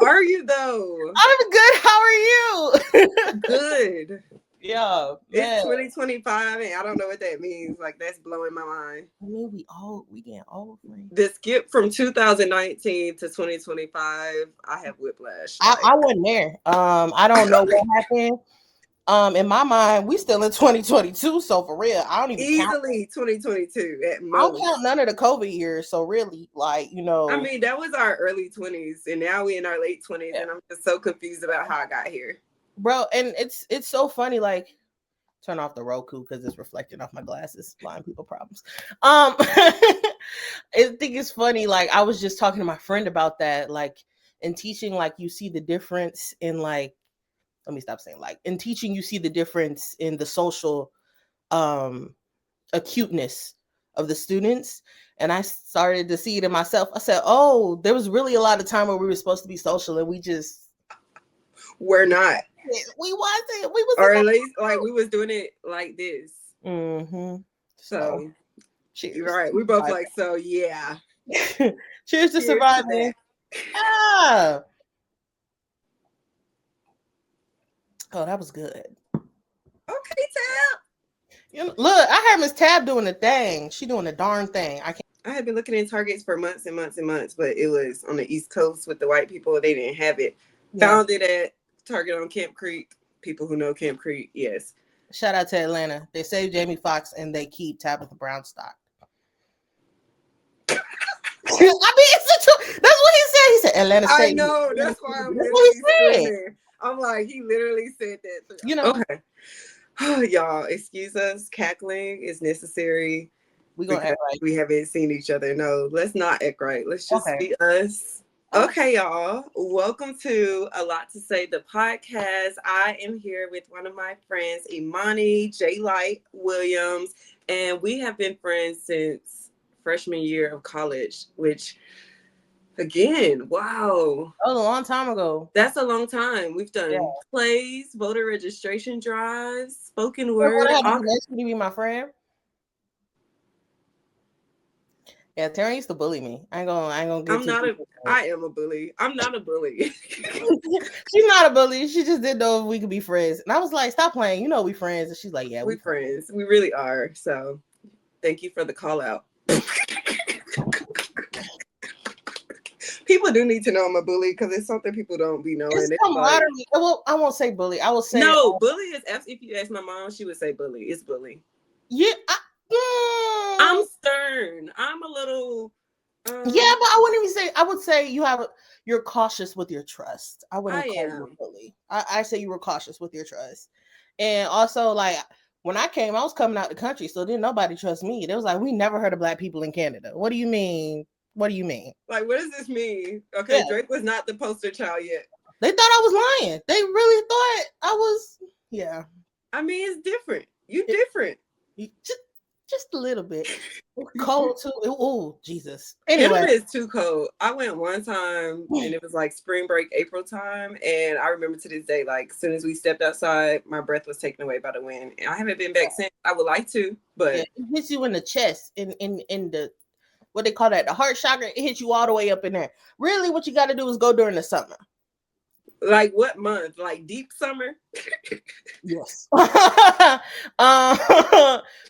How are you though? I'm good. How are you? Good. Yeah, man. It's 2025 and I don't know what that means. Like that's blowing my mind. I mean, we getting old, friend. The skip from 2019 to 2025, I have whiplash. I wasn't there. I don't know what happened. In my mind, we still in 2022. So for real, I don't even count. Easily 2022 at I don't most. count none of the COVID years. So really, like, I mean, that was our early 20s, and now we in our late 20s, and I'm just so confused about how I got here. bro. And it's so funny. Like, turn off the Roku because it's reflecting off my glasses. Blind people problems. I think it's funny. Like, I was just talking to my friend about that. Like, in teaching, like, you see the difference in like. Let me stop saying like. In teaching, you see the difference in the social acuteness of the students. And I started to see it in myself. I said, oh, there was really a lot of time where we were supposed to be social and we just we're not. We wasn't. We was, or at least like we was doing it like this. Mm-hmm. So cheers. You're right. We both like, so yeah. Cheers to surviving. Ah. Oh, that was good. Okay, Tab. You know, look, I heard Miss Tab doing the thing. She doing the darn thing. I had been looking in Targets for months and months and months, but it was on the East Coast with the white people. They didn't have it. Yeah. Found it at Target on Camp Creek. People who know Camp Creek, yes. Shout out to Atlanta. They saved Jamie Foxx and they keep Tabitha Brown stock. I mean, it's the truth. That's what he said. He said Atlanta. I know. That's why I'm literally screaming. I'm like, he literally said that. You know. Okay. Oh, y'all, excuse us. Cackling is necessary. We're gonna act right. We haven't seen each other. No, let's not act right. Let's just be us. Okay, y'all. Welcome to A Lot to Say, the podcast. I am here with one of my friends, Imani, J.Lyte Williams, and we have been friends since freshman year of college, which, again, wow. That was a long time ago. That's a long time. We've done plays, voter registration drives, spoken word. You to be my friend. Yeah, Teryn used to bully me. I ain't gonna get I am a bully. I'm not a bully. She's not a bully. She just didn't know if we could be friends. And I was like, stop playing. You know we friends. And she's like, yeah, we friends. We really are. So thank you for the call out. People do need to know I'm a bully because it's something people don't be knowing. It's camaraderie. Well, I won't say bully. I will say no. Bully is if you ask my mom, she would say bully. It's bully. Yeah. I'm stern. I'm a little. Yeah, but I wouldn't even say. I would say you're cautious with your trust. I wouldn't call you a bully. I say you were cautious with your trust, and also like when I came, I was coming out the country, so didn't nobody trust me. They was like, we never heard of Black people in Canada. What do you mean? What do you mean? Like, what does this mean? Okay, yeah. Drake was not the poster child yet. They thought I was lying. They really thought I was. Yeah. I mean, it's different. You different. Just a little bit. Cold too. Oh, Jesus. Anyway. It is too cold. I went one time and it was like spring break, April time. And I remember to this day, like as soon as we stepped outside, my breath was taken away by the wind. And I haven't been back since. I would like to, but it hits you in the chest, in the what they call that, the heart chakra. It hits you all the way up in there. Really, what you got to do is go during the summer. Like what month? Like deep summer? Yes.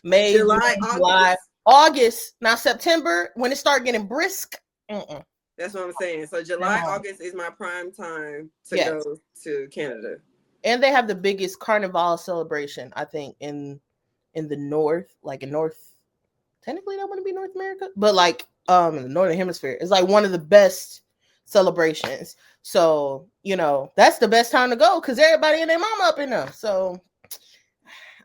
May, July, August. Now September, when it start getting brisk. That's what I'm saying. So July, August is my prime time to go to Canada. And they have the biggest carnival celebration, I think, in the north, like in North. Technically, that wouldn't be North America, but like in the Northern Hemisphere, it's like one of the best celebrations. So, you know, that's the best time to go because everybody and their mama up in there. So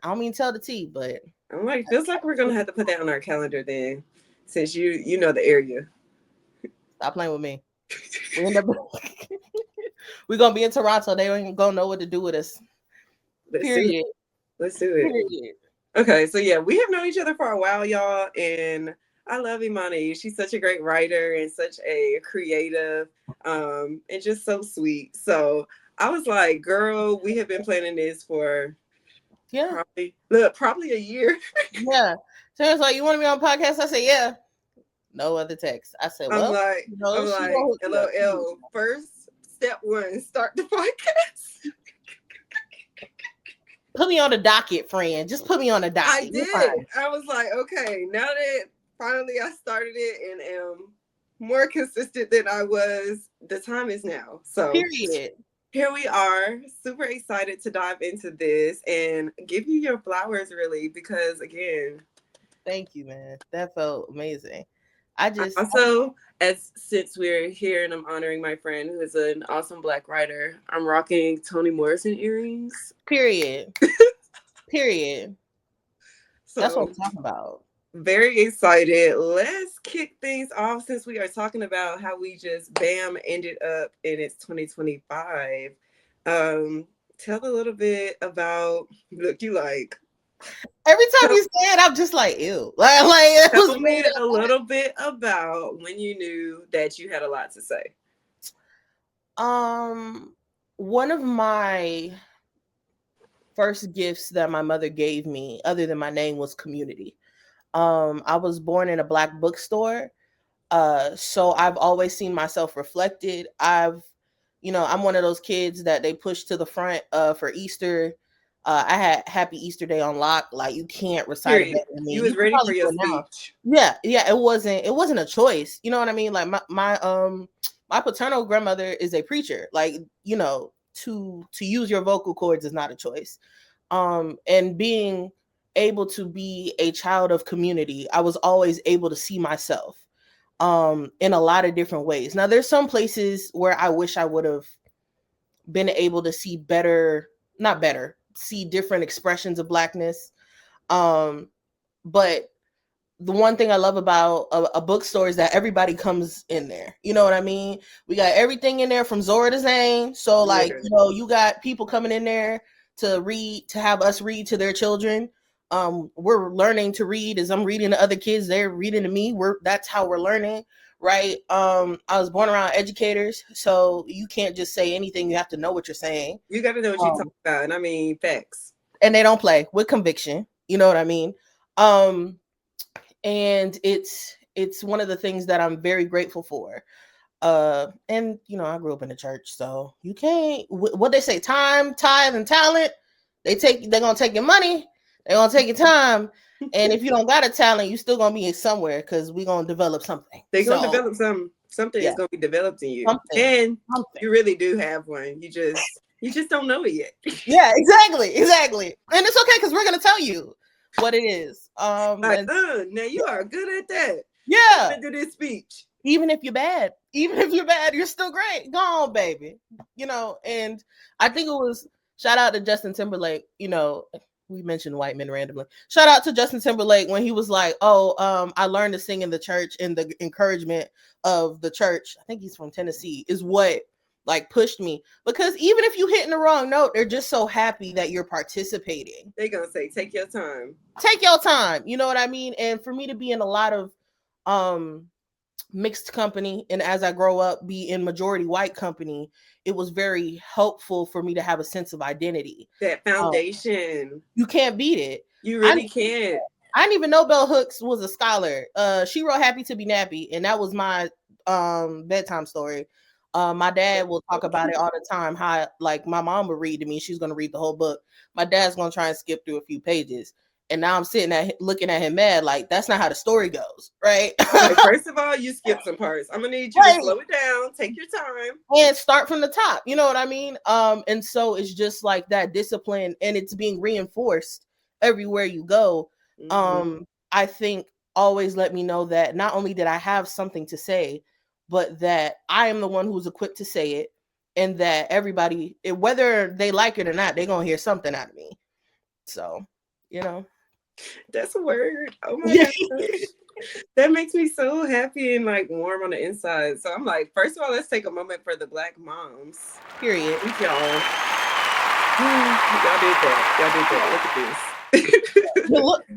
I don't mean tell the tea, but I'm like, feels like we're gonna have to put that on our calendar then, since you know the area. Stop playing with me. We're gonna be in Toronto. They ain't gonna know what to do with us. Period. Let's do it. Period. Okay, so yeah, we have known each other for a while, y'all, and I love Imani. She's such a great writer and such a creative, and just so sweet. So I was like, girl, we have been planning this for probably a year. Yeah. So I was like, you want to be on a podcast? I said, yeah. No other text. I said, well, I'm like, LOL. First step one, start the podcast. Put me on the docket, friend. Just put me on the docket. I did. I was like, okay, now that finally I started it and am more consistent than I was, the time is now. So period. Here we are, super excited to dive into this and give you your flowers, really, because again, thank you, man. That felt amazing. I since we're here and I'm honoring my friend who is an awesome Black writer, I'm rocking Toni Morrison earrings. Period. Period. So that's what I'm talking about. Very excited. Let's kick things off since we are talking about how we just bam ended up and it's 2025. Tell a little bit about look you like. Every time you say it, I'm just like, ew. Like tell me a little bit about when you knew that you had a lot to say. One of my first gifts that my mother gave me, other than my name, was community. I was born in a Black bookstore. So I've always seen myself reflected. I'm one of those kids that they push to the front for Easter. I had Happy Easter Day on lock. Like, you can't recite it better than me. You was ready for your speech. Yeah. It wasn't a choice. You know what I mean? Like my paternal grandmother is a preacher. Like, to use your vocal cords is not a choice. And being able to be a child of community, I was always able to see myself in a lot of different ways. Now, there's some places where I wish I would have been able to see see different expressions of Blackness. But the one thing I love about a bookstore is that everybody comes in there. You know what I mean? We got everything in there from Zora to Zane. So like, you got people coming in there to read, to have us read to their children. We're learning to read as I'm reading to other kids. They're reading to me. That's how we're learning, right? I was born around educators, so you can't just say anything. You have to know what you're saying. You got to know what you're talking about, and I mean facts. And they don't play with conviction. You know what I mean? And it's one of the things that I'm very grateful for. And I grew up in the church, so you can't. What they say, time, tithe, and talent. They're gonna take your money. They're gonna take your time. And if you don't got a talent, you still gonna be somewhere because we're gonna develop something. They're gonna develop something is gonna be developed in you. Something. You really do have one. You just don't know it yet. Yeah, exactly. And it's okay because we're gonna tell you what it is. Now you are good at that. Yeah. Do this speech. Even if you're bad, you're still great. Go on, baby. And I think it was shout out to Justin Timberlake. We mentioned white men randomly. Shout out to Justin Timberlake when he was like, I learned to sing in the church, and the encouragement of the church, I think he's from Tennessee, is what like pushed me. Because even if you hitting the wrong note, they're just so happy that you're participating. They're gonna say, take your time. Take your time. You know what I mean? And for me to be in a lot of mixed company, and as I grow up be in majority white company, it was very helpful for me to have a sense of identity. That foundation. You can't beat it. You really can't. I didn't even know Bell Hooks was a scholar. She wrote Happy to be Nappy, and that was my bedtime story. My dad will talk about it all the time, how like my mom would read to me. She's going to read the whole book. My dad's going to try and skip through a few pages. And now I'm looking at him mad, like, that's not how the story goes, right? Like, first of all, you skip some parts. I'm going to need you to slow it down, take your time. And start from the top, you know what I mean? And so it's just like that discipline, and it's being reinforced everywhere you go. Mm-hmm. I think always let me know that not only did I have something to say, but that I am the one who's equipped to say it, and that everybody, whether they like it or not, they're going to hear something out of me. So, That's a word. Oh my gosh. That makes me so happy and like warm on the inside. So I'm like, first of all, let's take a moment for the Black moms. Period. Thank y'all. Y'all did that.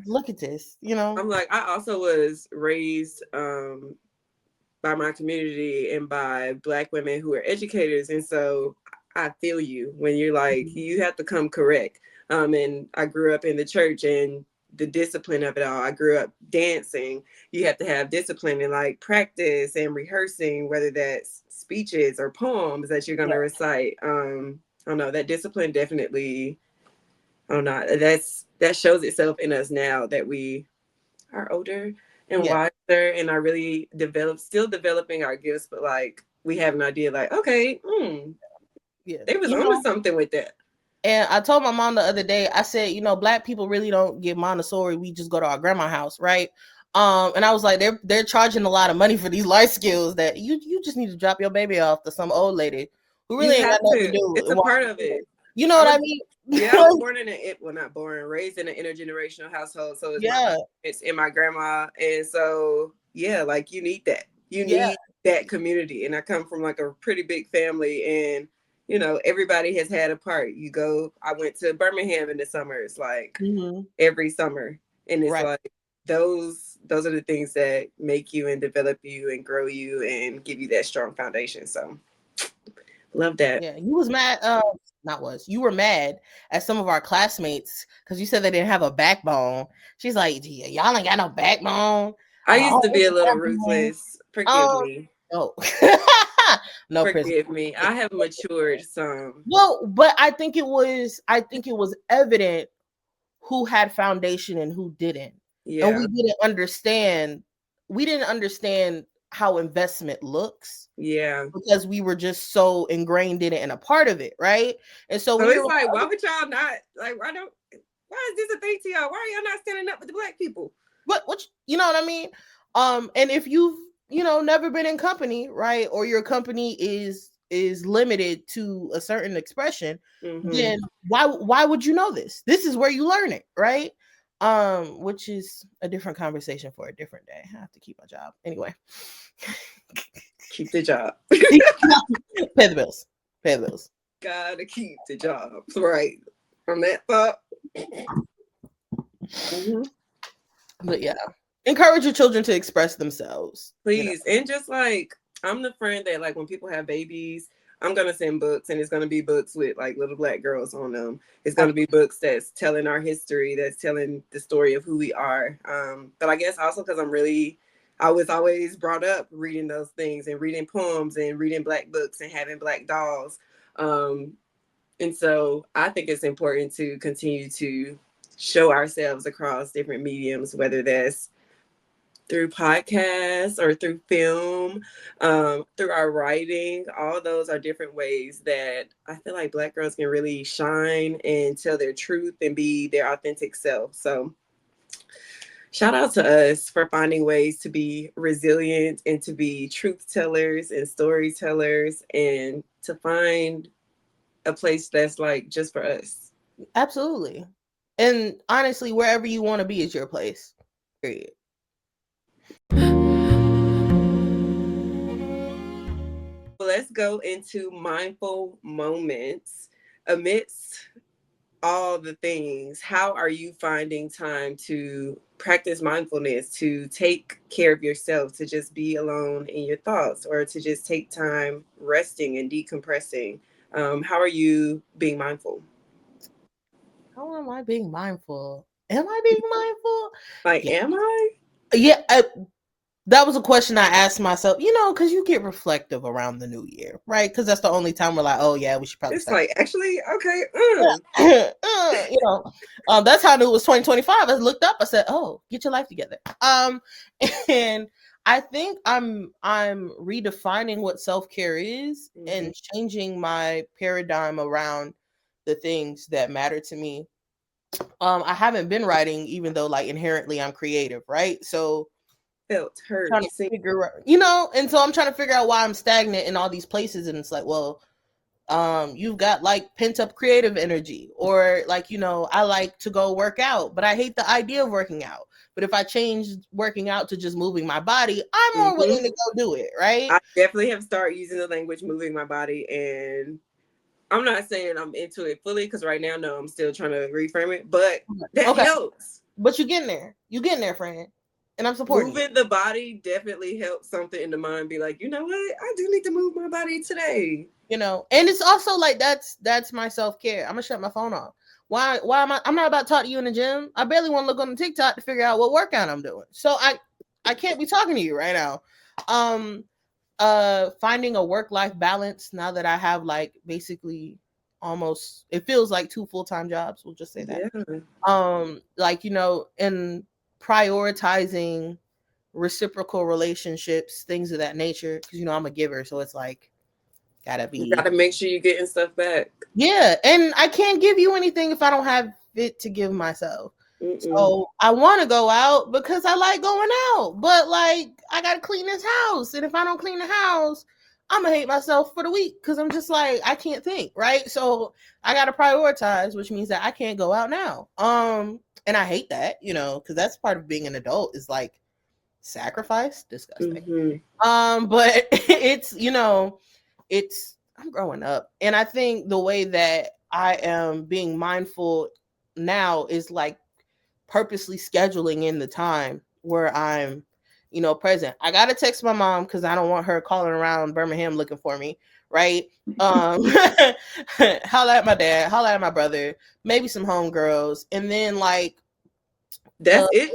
Look at this. I'm like, I also was raised by my community and by Black women who are educators. And so I feel you when you're like, you have to come correct. And I grew up in the church, and the discipline of it all. I grew up dancing. You have to have discipline and like practice and rehearsing, whether that's speeches or poems that you're gonna recite. I don't know, that discipline definitely, I don't know, that shows itself in us now that we are older and wiser and are really still developing our gifts, but like we have an idea like, okay, they was onto something with that. And I told my mom the other day, I said, Black people really don't get Montessori. We just go to our grandma's house, right? And I was like, they're charging a lot of money for these life skills that you just need to drop your baby off to some old lady who really ain't got nothing to do. It's a part of it. You know what I mean? Yeah, I was raised in an intergenerational household. So it's in my grandma. And so, like you need that. You need that community. And I come from like a pretty big family, and everybody has had a part. I went to Birmingham in the summers, like every summer. And it's like those are the things that make you and develop you and grow you and give you that strong foundation. So love that. Yeah, you was mad. You were mad at some of our classmates because you said they didn't have a backbone. She's like, y'all ain't got no backbone. I used to be a little ruthless. Forgive me. No. No, forgive me. I have matured some. Well, but I think it was evident who had foundation and who didn't. Yeah. And we didn't understand how investment looks. Yeah. Because we were just so ingrained in it and a part of it, right? And so it's like, why would y'all not, like, why is this a thing to y'all? Why are y'all not standing up with the Black people? What you know what I mean? And if you've never been in company, right, or your company is limited to a certain expression, then why would you know this? This is where you learn it, right? Which is a different conversation for a different day. I have to keep my job anyway. Keep the job. Pay the bills. Gotta keep the job. Right. From that thought. But yeah, encourage your children to express themselves, please. And just like, I'm the friend that, like, when people have babies, I'm gonna send books, and it's gonna be books with like little Black girls on them. It's gonna be books that's telling our history, that's telling the story of who we are. But I guess also because I was always brought up reading those things and reading poems and reading Black books and having Black dolls. And so I think it's important to continue to show ourselves across different mediums, whether that's through podcasts or through film, through our writing. All those are different ways that I feel like Black girls can really shine and tell their truth and be their authentic self. So shout out to us for finding ways to be resilient and to be truth tellers and storytellers and to find a place that's like just for us. Absolutely. And honestly, wherever you want to be is your place. Period. Let's go into mindful moments. Amidst all the things, how are you finding time to practice mindfulness, to take care of yourself, to just be alone in your thoughts, or to just take time resting and decompressing? How are you being mindful? How am I being mindful? Am I being mindful? Like, am I? Yeah, that was a question I asked myself, because you get reflective around the new year, right? Because that's the only time we're like, oh yeah, we should probably start. Like, actually, okay. That's how I knew it was 2025. I looked up, I said, oh, get your life together. And I think I'm redefining what self-care is and changing my paradigm around the things that matter to me. I haven't been writing, even though like inherently I'm creative, right? So felt hurt. Trying to figure out, and so I'm trying to figure out why I'm stagnant in all these places, and it's like, well, you've got like pent up creative energy, or like, I like to go work out, but I hate the idea of working out. But if I change working out to just moving my body, I'm more willing to go do it, right? I definitely have started using the language moving my body, and I'm not saying I'm into it fully because right now, no, I'm still trying to reframe it, but that helps. But you're getting there, friend. And I'm supporting moving the body definitely helps something in the mind be like, you know what? I do need to move my body today. And it's also like that's my self-care. I'm gonna shut my phone off. Why am I'm not about to talk to you in the gym. I barely want to look on the TikTok to figure out what workout I'm doing. So I can't be talking to you right now. finding a work-life balance now that I have like basically almost, it feels like 2 full-time jobs, we'll just say that. Like, and prioritizing reciprocal relationships, things of that nature, because I'm a giver, so it's like you gotta make sure you're getting stuff back. Yeah, and I can't give you anything if I don't have it to give myself. So I want to go out because I like going out, but like I gotta clean this house, and if I don't clean the house, I'm gonna hate myself for the week because I'm just like, I can't think, right? So I gotta prioritize, which means that I can't go out now. And I hate that, because that's part of being an adult, is like sacrifice. Disgusting. But it's I'm growing up, and I think the way that I am being mindful now is like purposely scheduling in the time where I'm present. I gotta text my mom because I don't want her calling around Birmingham looking for me, right? Holla at my dad, holla at my brother, maybe some homegirls, and then like that's it.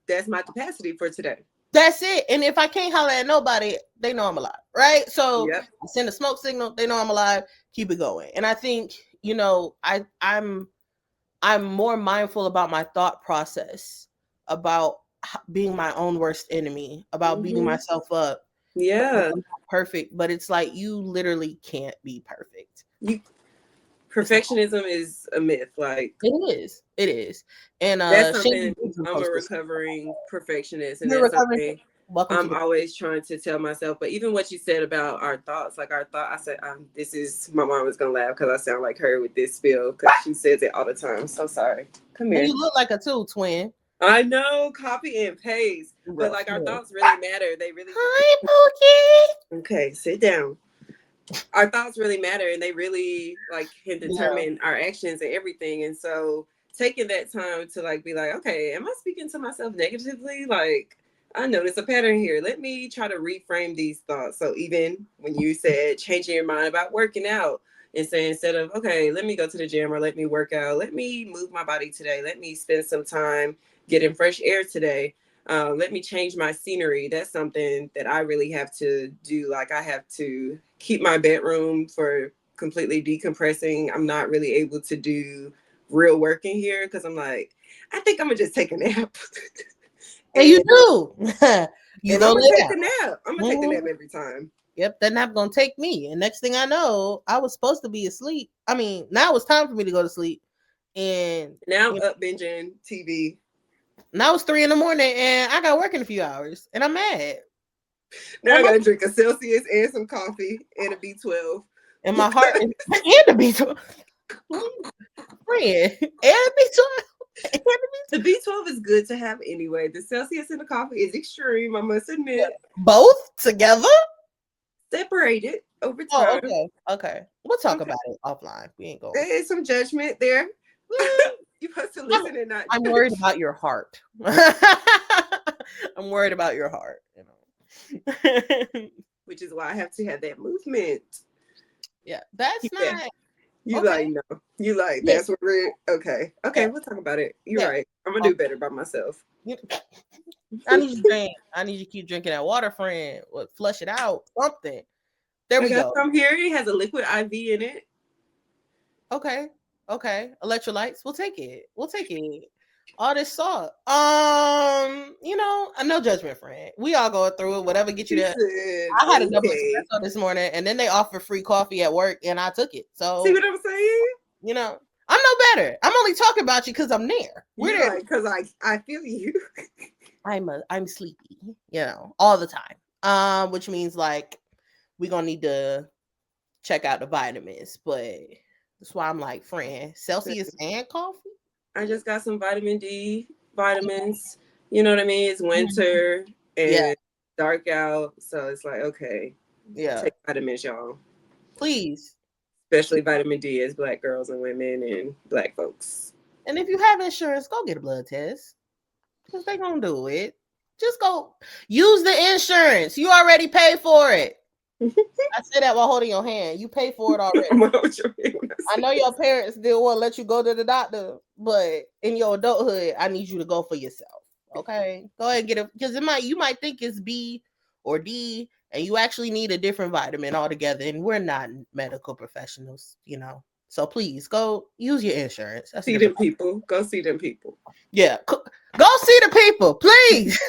That's my capacity for today. That's it. And if I can't holler at nobody, they know I'm alive, right? So I send a smoke signal, they know I'm alive, keep it going. And I think, I'm more mindful about my thought process, about being my own worst enemy, about beating myself up. Yeah. Perfect, but it's like you literally can't be perfect. Perfectionism is a myth. Like it is. And that's something I'm a recovering perfectionist, and that's something I'm always trying to tell myself. But even what you said about our thoughts, I said, this is, my mom was gonna laugh because I sound like her with this spiel because she says it all the time. So sorry. Come here. And you look like a twin. I know, copy and paste, but like our thoughts really matter. They really. Hi, Pookie. Okay, sit down. Our thoughts really matter, and they really like can determine our actions and everything. And so taking that time to like be like, okay, am I speaking to myself negatively? Like, I notice a pattern here. Let me try to reframe these thoughts. So even when you said changing your mind about working out and saying, instead of, okay, let me go to the gym or let me work out, let me move my body today. Let me spend some time getting fresh air today. Let me change my scenery. That's something that I really have to do. Like I have to keep my bedroom for completely decompressing. I'm not really able to do real work in here because I'm like, I think I'm gonna just take a nap. And you do. I'm gonna take a nap. I'm gonna take the nap every time. Yep, that nap gonna take me. And next thing I know, I was supposed to be asleep. I mean, now it's time for me to go to sleep. And now I'm up binging TV. Now it's 3 a.m. and I got work in a few hours, and I'm mad. Now I gotta drink a Celsius and some coffee and a B12. And my heart and a B12. Friend, and a B12. The B12 is good to have anyway. The Celsius and the coffee is extreme, I must admit. Both together? Separated over time. Oh, okay. We'll talk about it offline. We ain't going. There is some judgment there. You supposed to listen and not. I'm worried about your heart. I'm worried about your heart, Which is why I have to have that movement. Yeah, that's not. You okay. Like no. You like that's what we're okay. Okay, we'll talk about it. You're right. I'm gonna do better by myself. I need you to drink. I need you to keep drinking that water, friend. Flush it out. Something. There we go. From here, it has a liquid IV in it. Okay. Electrolytes. We'll take it. All this salt. No judgment, friend. We all go through it. Whatever get you there. I had a double espresso this morning, and then they offered free coffee at work, and I took it. So see what I'm saying? I'm no better. I'm only talking about you because I'm there. We're there because I feel you. I'm sleepy, all the time. Which means like we're gonna need to check out the vitamins, but that's why I'm like, friend, Celsius and coffee. I just got some vitamin D vitamins. You know what I mean? It's winter and dark out, so it's like, okay, take vitamins, y'all. Please. Especially vitamin D as Black girls and women and Black folks. And if you have insurance, go get a blood test because they're gonna do it. Just go use the insurance. You already paid for it. I said that while holding your hand. You pay for it already. I know your parents didn't want to let you go to the doctor, but in your adulthood, I need you to go for yourself. Okay, go ahead and get it because you might think it's B or D, and you actually need a different vitamin altogether. And we're not medical professionals, So please go use your insurance. That's a see them different. people. Go see them people. Yeah, go see the people, please.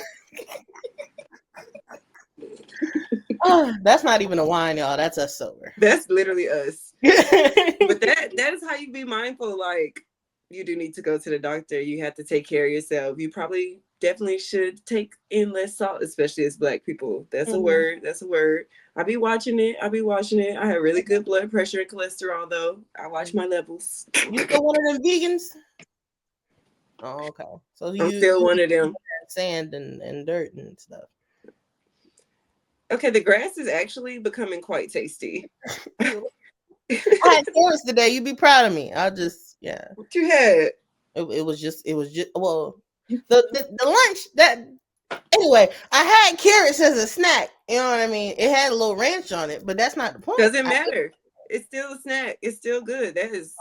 That's not even a wine, y'all. That's us sober. That's literally us. But that is how you be mindful. Like, you do need to go to the doctor. You have to take care of yourself. You probably definitely should take in less salt, especially as Black people. That's a word. That's a word. I be watching it. I have really good blood pressure and cholesterol, though. I watch my levels. You still one of them vegans? Oh, okay. So I'm still one of them. Sand and dirt and stuff. Okay, the grass is actually becoming quite tasty. I had carrots today. You'd be proud of me. What you had? It was just well, the lunch that anyway. I had carrots as a snack. You know what I mean? It had a little ranch on it, but that's not the point. Doesn't matter. It's still a snack. It's still good. That is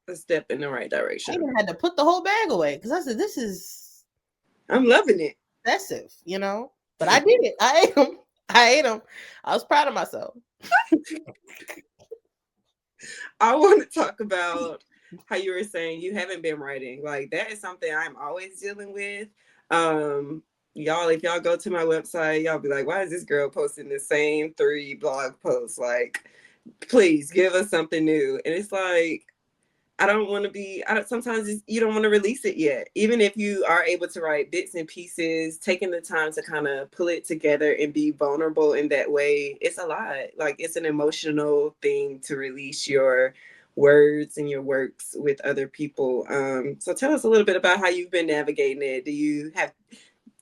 a step in the right direction. I even had to put the whole bag away because I said, "This is." I'm loving it. Excessive, But I did it. I ate them. I was proud of myself. I want to talk about how you were saying you haven't been writing. Like, that is something I'm always dealing with. Y'all, if y'all go to my website, y'all be like, why is this girl posting the same 3 blog posts? Like, please give us something new. And it's like, sometimes you don't want to release it yet. Even if you are able to write bits and pieces, taking the time to kind of pull it together and be vulnerable in that way, it's a lot. Like, it's an emotional thing to release your words and your works with other people. So tell us a little bit about how you've been navigating it. Do you have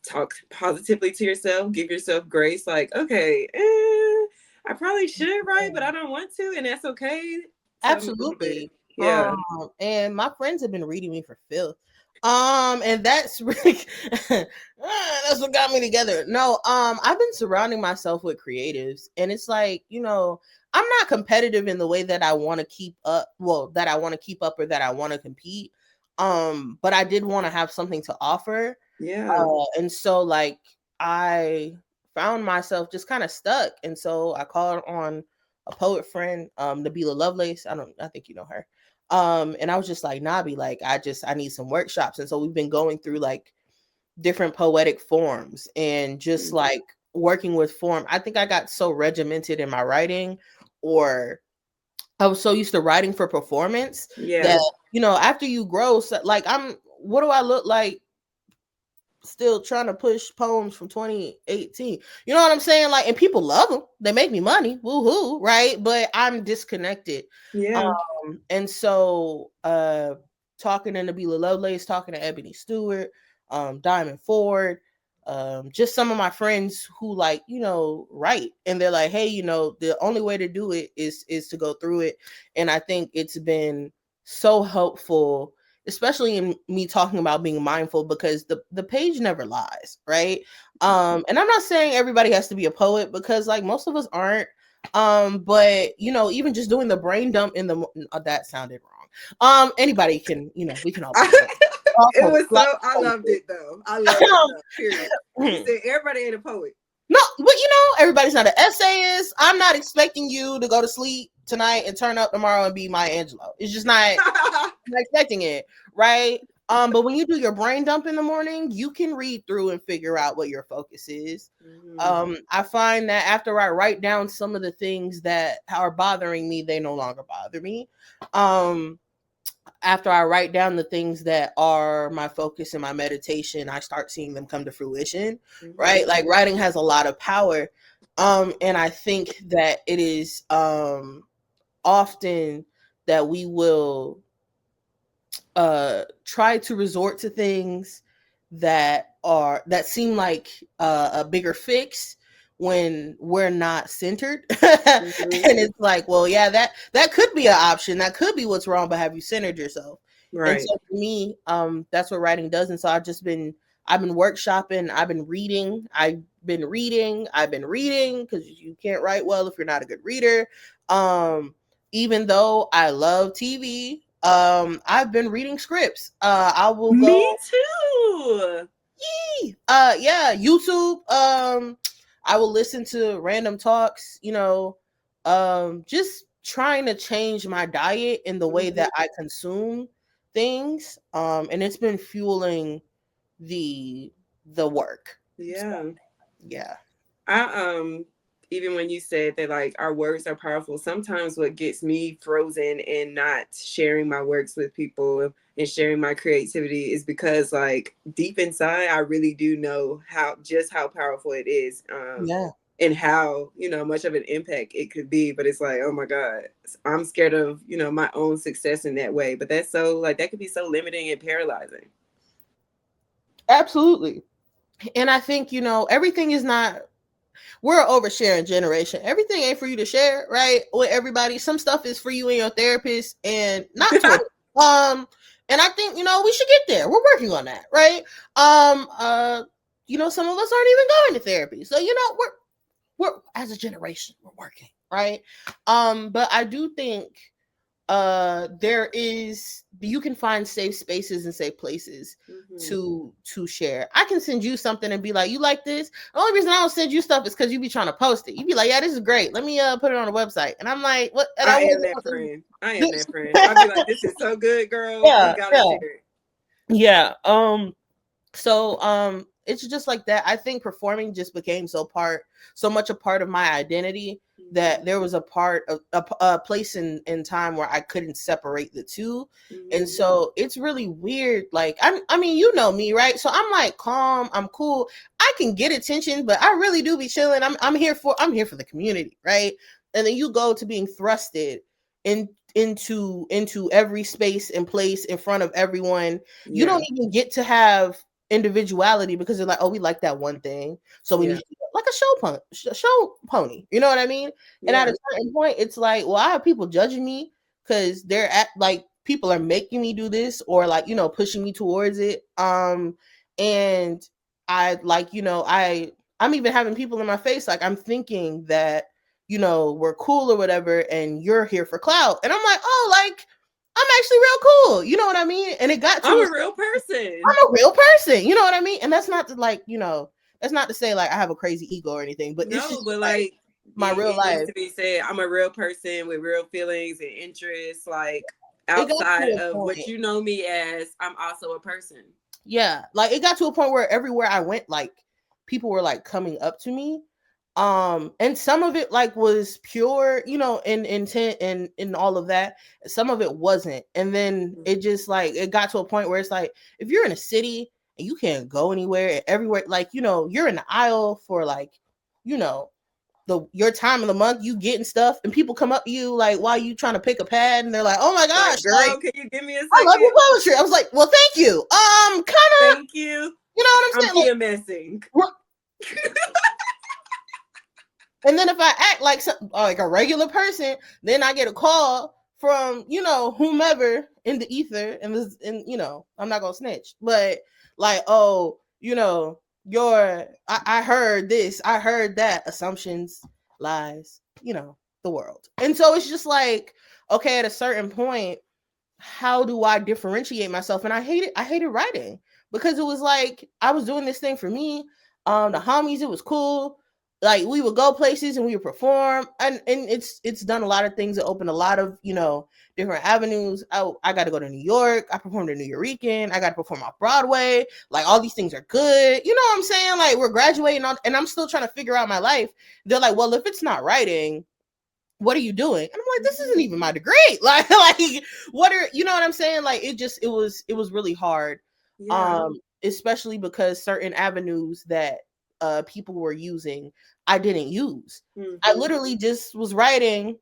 talk positively to yourself, give yourself grace, like, okay, I probably should write, but I don't want to, and that's okay? Absolutely. Yeah. And my friends have been reading me for filth. And that's really that's what got me together. No, I've been surrounding myself with creatives, and it's like, I'm not competitive in the way that I want to keep up. Well, that I want to keep up or that I want to compete. But I did want to have something to offer. Yeah. And so like I found myself just kind of stuck, and so I called on a poet friend, Nabila Lovelace. I think you know her. And I was just like, Nabi, like I need some workshops. And so we've been going through like different poetic forms and just like working with form. I think I got so regimented in my writing, or I was so used to writing for performance that, after you grow, so, like what do I look like still trying to push poems from 2018? You know what I'm saying? Like, and people love them. They make me money. Woohoo, right? But I'm disconnected. Yeah. And so talking to Nabila Lovelace, talking to Ebony Stewart, Diamond Ford, just some of my friends who like, write, and they're like, hey, the only way to do it is to go through it. And I think it's been so helpful, especially in me talking about being mindful, because the page never lies, right? And I'm not saying everybody has to be a poet, because like most of us aren't. But even just doing the brain dump in the that sounded wrong. Anybody can, we can all it was so I loved it though. I loved it though. Period. You said everybody ain't a poet. No, but everybody's not an essayist. I'm not expecting you to go to sleep tonight and turn up tomorrow and be Maya Angelou. It's just not, I'm not expecting it, right? But when you do your brain dump in the morning, you can read through and figure out what your focus is. I find that after I write down some of the things that are bothering me, they no longer bother me. After I write down the things that are my focus and my meditation, I start seeing them come to fruition, right? Like, writing has a lot of power. And I think that it is often that we will try to resort to things that seem like a bigger fix when we're not centered. And it's like, well, yeah, that could be an option, that could be what's wrong, but have you centered yourself? Right. And so for me, that's what writing does. And so I've been workshopping, I've been reading because you can't write well if you're not a good reader. Even though I love TV, I've been reading scripts. I will go. Me too. Yeah, YouTube. I will listen to random talks, just trying to change my diet in the way that I consume things. And it's been fueling the work. Yeah. So, yeah. I even when you said that like our words are powerful, sometimes what gets me frozen and not sharing my works with people and sharing my creativity is because like deep inside I really do know how powerful it is. Yeah. And how, much of an impact it could be. But it's like, oh my God, I'm scared of, my own success in that way. But that's so like that could be so limiting and paralyzing. Absolutely. And I think, everything is not, we're an oversharing generation. Everything ain't for you to share, right? With everybody. Some stuff is for you and your therapist and not Twitter. And I think, we should get there. We're working on that, right? Some of us aren't even going to therapy. So, we're as a generation, we're working, right? But I do think you can find safe spaces and safe places to share. I can send you something and be like, you like this? The only reason I don't send you stuff is because you be trying to post it. You be like, yeah, this is great, let me put it on the website. And I'm like, what? And I am that friend. I'll be like, this is so good, girl, we gotta share it. Yeah. So it's just like that. I think performing just became so much a part of my identity that there was a part of a place in time where I couldn't separate the two. And so it's really weird. Like, I mean, you know me, right? So I'm like calm, I'm cool. I can get attention, but I really do be chilling. I'm here for the community, right? And then you go to being thrusted into every space and place in front of everyone. You don't even get to have individuality because they're like, oh, we like that one thing, so we need to like a show pony. You know what I mean? And at a certain point, it's like, well, I have people judging me because they're at like people are making me do this or like pushing me towards it. And I like I'm even having people in my face like I'm thinking that we're cool or whatever, and you're here for clout, and I'm like, oh, like I'm actually real cool. You know what I mean? And it got to I'm a real person. I'm a real person. You know what I mean? And that's not to like, that's not to say like I have a crazy ego or anything, but it's just like my real life. Needs to be said, I'm a real person with real feelings and interests. Like outside of what you know me as, I'm also a person. Yeah. Like it got to a point where everywhere I went, like people were like coming up to me. And some of it like was pure, in intent and in all of that. Some of it wasn't. And then it just like it got to a point where it's like if you're in a city and you can't go anywhere, everywhere, like you're in the aisle for like your time of the month, you getting stuff, and people come up to you like while you trying to pick a pad, and they're like, "Oh my gosh, like, girl, can you give me a second? I love your poetry." I was like, "Well, thank you." Kind of. Thank you. You know what I'm saying? I'm PMSing. And then if I act like a regular person, then I get a call from whomever in the ether, and I'm not gonna snitch, but like, oh, I heard this, I heard that, assumptions, lies, the world. And so it's just like, okay, at a certain point, how do I differentiate myself? And I hated writing because it was like I was doing this thing for me. The homies, it was cool. Like we would go places and we would perform, and it's done a lot of things. It opened a lot of different avenues. I got to go to New York. I performed in New Yorican. I got to perform off Broadway. Like all these things are good. You know what I'm saying? Like we're graduating on, and I'm still trying to figure out my life. They're like, well, if it's not writing, what are you doing? And I'm like, this isn't even my degree. Like what are, you know what I'm saying? Like it was really hard. Especially because certain avenues that people were using, I didn't use. I literally just was writing.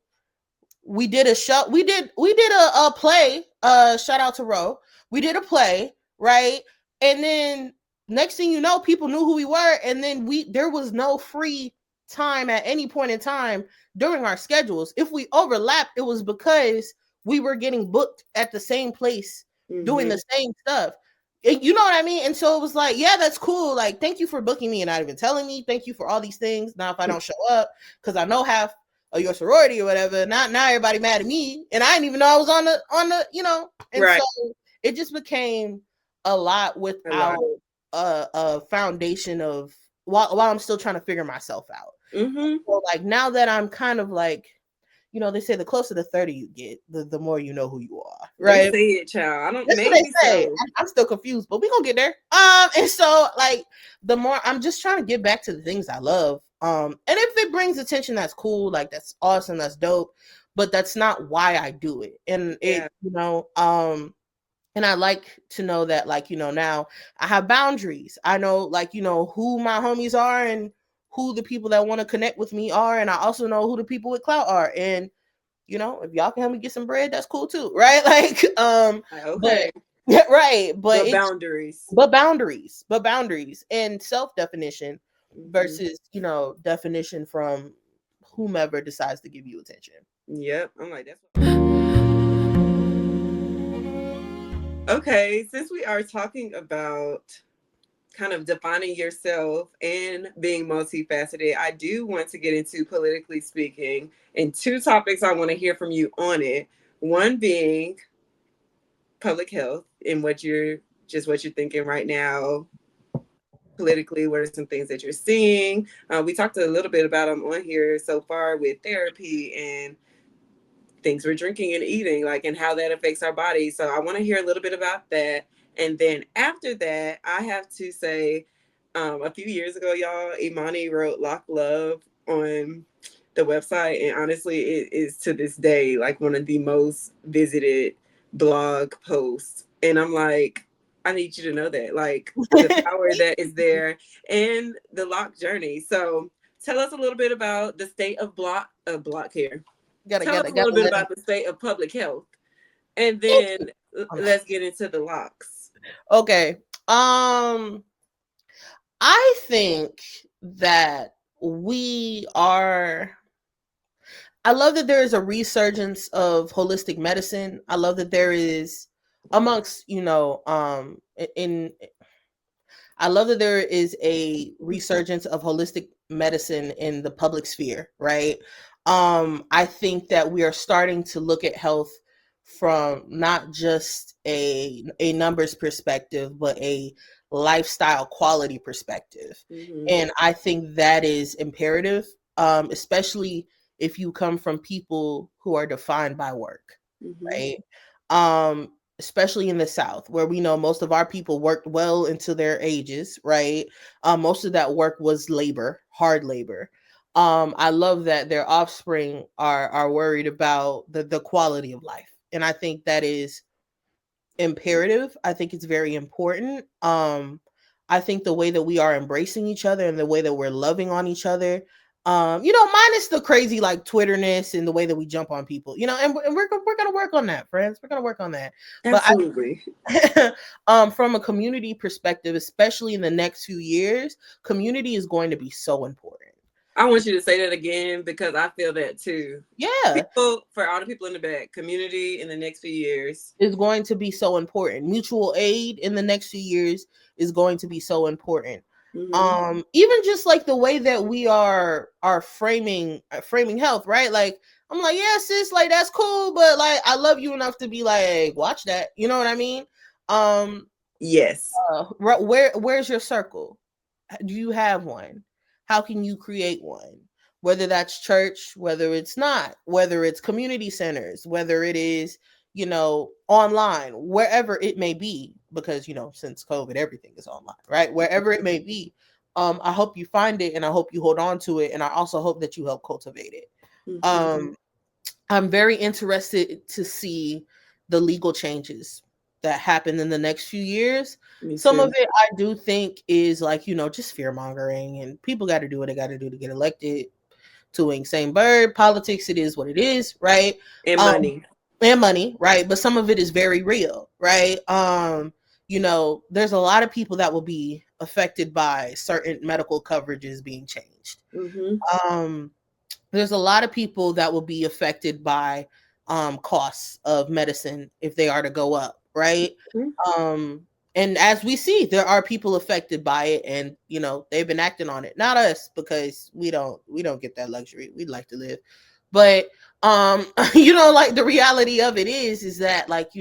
We did a show. We did a play. Shout out to Ro. We did a play, right? And then next thing you know, people knew who we were, and then there was no free time at any point in time during our schedules. If we overlapped, it was because we were getting booked at the same place doing the same stuff. You know what I mean? And so it was like, yeah, that's cool. Like, thank you for booking me and not even telling me. Thank you for all these things. Now, if I don't show up, because I know half of your sorority or whatever, now everybody mad at me, and I didn't even know I was on the and right. So it just became a lot without a foundation of while I'm still trying to figure myself out. So like now that I'm kind of like, they say the closer to 30 you get, the more you know who you are, They right? say it, child. I don't, That's what they maybe say. so. I'm still confused, but we gonna get there. And so like the more I'm just trying to get back to the things I love. And if it brings attention, that's cool. Like that's awesome. That's dope. But that's not why I do it. And Yeah. and I like to know that, like, now I have boundaries. I know, like, who my homies are and who the people that want to connect with me are. And I also know who the people with clout are. And, if y'all can help me get some bread, that's cool too. Right. Like, Okay. but yeah, right. But boundaries. But boundaries and self-definition versus, definition from whomever decides to give you attention. Yep. I'm like, that's what. Okay. Since we are talking about kind of defining yourself and being multifaceted, I do want to get into politically speaking and two topics I want to hear from you on it. One being public health and what you're thinking right now politically. What are some things that you're seeing? We talked a little bit about them on here so far with therapy and things we're drinking and eating, like, and how that affects our body. So I want to hear a little bit about that. And then after that, I have to say, a few years ago, y'all, Imani wrote Lock Love on the website. And honestly, it is to this day like one of the most visited blog posts. And I'm like, I need you to know that, like, the power that is there and the lock journey. So tell us a little bit about the state of block here. Tell us a little bit Gotta about the state of public health, and then let's get into the locks. Okay. I think that we are. I love that there is a resurgence of holistic medicine. I love that there is amongst, in I love that there is a resurgence of holistic medicine in the public sphere, right? I think that we are starting to look at health from not just a numbers perspective, but a lifestyle quality perspective. And I think that is imperative, especially if you come from people who are defined by work, right? Especially in the South, where we know most of our people worked well into their ages, right? Most of that work was labor, hard labor. I love that their offspring are worried about the quality of life, and I think that is imperative. I think it's very important. I think the way that we are embracing each other and the way that we're loving on each other, minus the crazy like Twitterness and the way that we jump on people, and we're gonna work on that, friends. We're gonna work on that. Absolutely. But from a community perspective, especially in the next few years, community is going to be so important. I want you to say that again because I feel that too. Yeah. For all the people in the back, community in the next few years is going to be so important. Mutual aid in the next few years is going to be so important. Even just like the way that we are framing health, right? Like I'm like, yeah, sis, like that's cool, but like I love you enough to be like, watch that. You know what I mean? Yes. Where's your circle? Do you have one? How can you create one? Whether that's church, whether it's not, whether it's community centers, whether it is, online, wherever it may be, because, since COVID, everything is online, right? Wherever it may be. I hope you find it and I hope you hold on to it. And I also hope that you help cultivate it. I'm very interested to see the legal changes that happen in the next few years. Some of it I do think is like, just fear mongering and people got to do what they got to do to get elected. To same bird, politics, it is what it is, right? And money. And money, right? But some of it is very real, right? There's a lot of people that will be affected by certain medical coverages being changed. There's a lot of people that will be affected by costs of medicine if they are to go up, right? And as we see, there are people affected by it, and they've been acting on it. Not us, because we don't get that luxury. We'd like to live, but like the reality of it is that like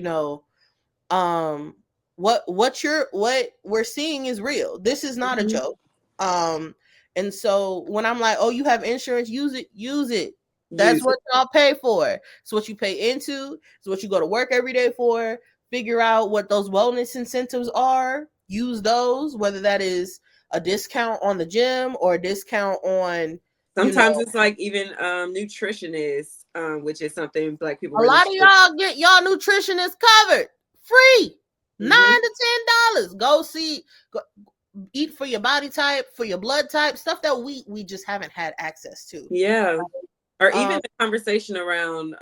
what we're seeing is real. This is not a joke. And so when I'm like, oh, you have insurance, use it. That's Use what y'all pay for. It's what you pay into. It's what you go to work every day for. Figure out what those wellness incentives are. Use those, whether that is a discount on the gym or a discount on, Sometimes it's like even nutritionists, which is something Black people a really lot of should. y'all get y'all nutritionists covered free. $9 Mm-hmm. to $10. Go see, go, eat for your body type, for your blood type, stuff that we just haven't had access to. Yeah. Or even the conversation around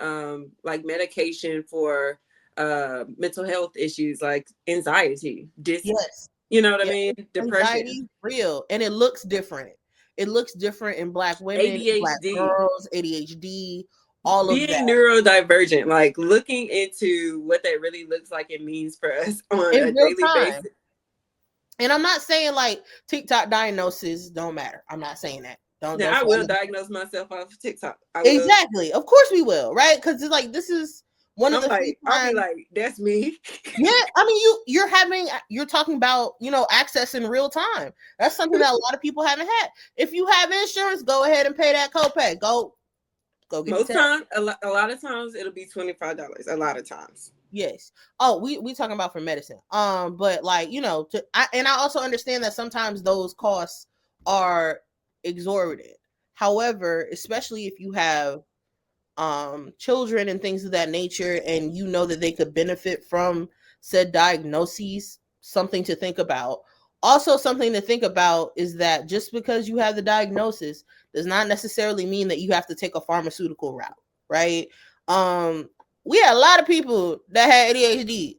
like medication for mental health issues like anxiety, yes, you know what I yeah, mean? Depression, anxiety real, and it looks different. It looks different in Black women, Black ADHD, girls, ADHD, all of being that. neurodivergent, like looking into what that really looks like and means for us on In a real daily time. basis. And I'm not saying like TikTok diagnoses don't matter. I'm not saying that. Don't Now I fall will in. diagnose myself off of TikTok. I will. Exactly. Of course we will, right? Because it's like this is one of I'm the few like, I'll be times. like, that's me. Yeah, I mean you're talking about, access in real time. That's something that a lot of people haven't had. If you have insurance, go ahead and pay that copay. Go get the Most test. times, a lot of times it'll be $25. A lot of times. Yes. Oh, we talking about for medicine. But like, I also understand that sometimes those costs are exorbitant. However, especially if you have children and things of that nature, and you know that they could benefit from said diagnoses, something to think about. Also, something to think about is that just because you have the diagnosis does not necessarily mean that you have to take a pharmaceutical route, right? um we had a lot of people that had ADHD,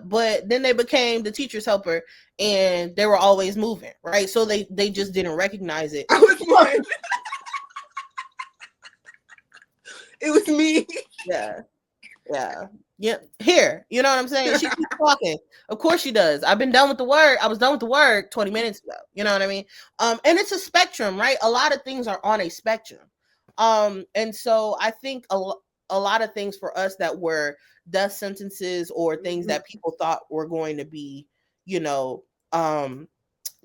but then they became the teacher's helper and they were always moving, right? So they just didn't recognize it. I was one. It was me. Yeah. Yeah. Yeah. Here. You know what I'm saying? She keeps talking. Of course she does. I've been done with the work. I was done with the work 20 minutes ago. You know what I mean? And it's a spectrum, right? A lot of things are on a spectrum. And so I think a lot of things for us that were death sentences or things that people thought were going to be, you know,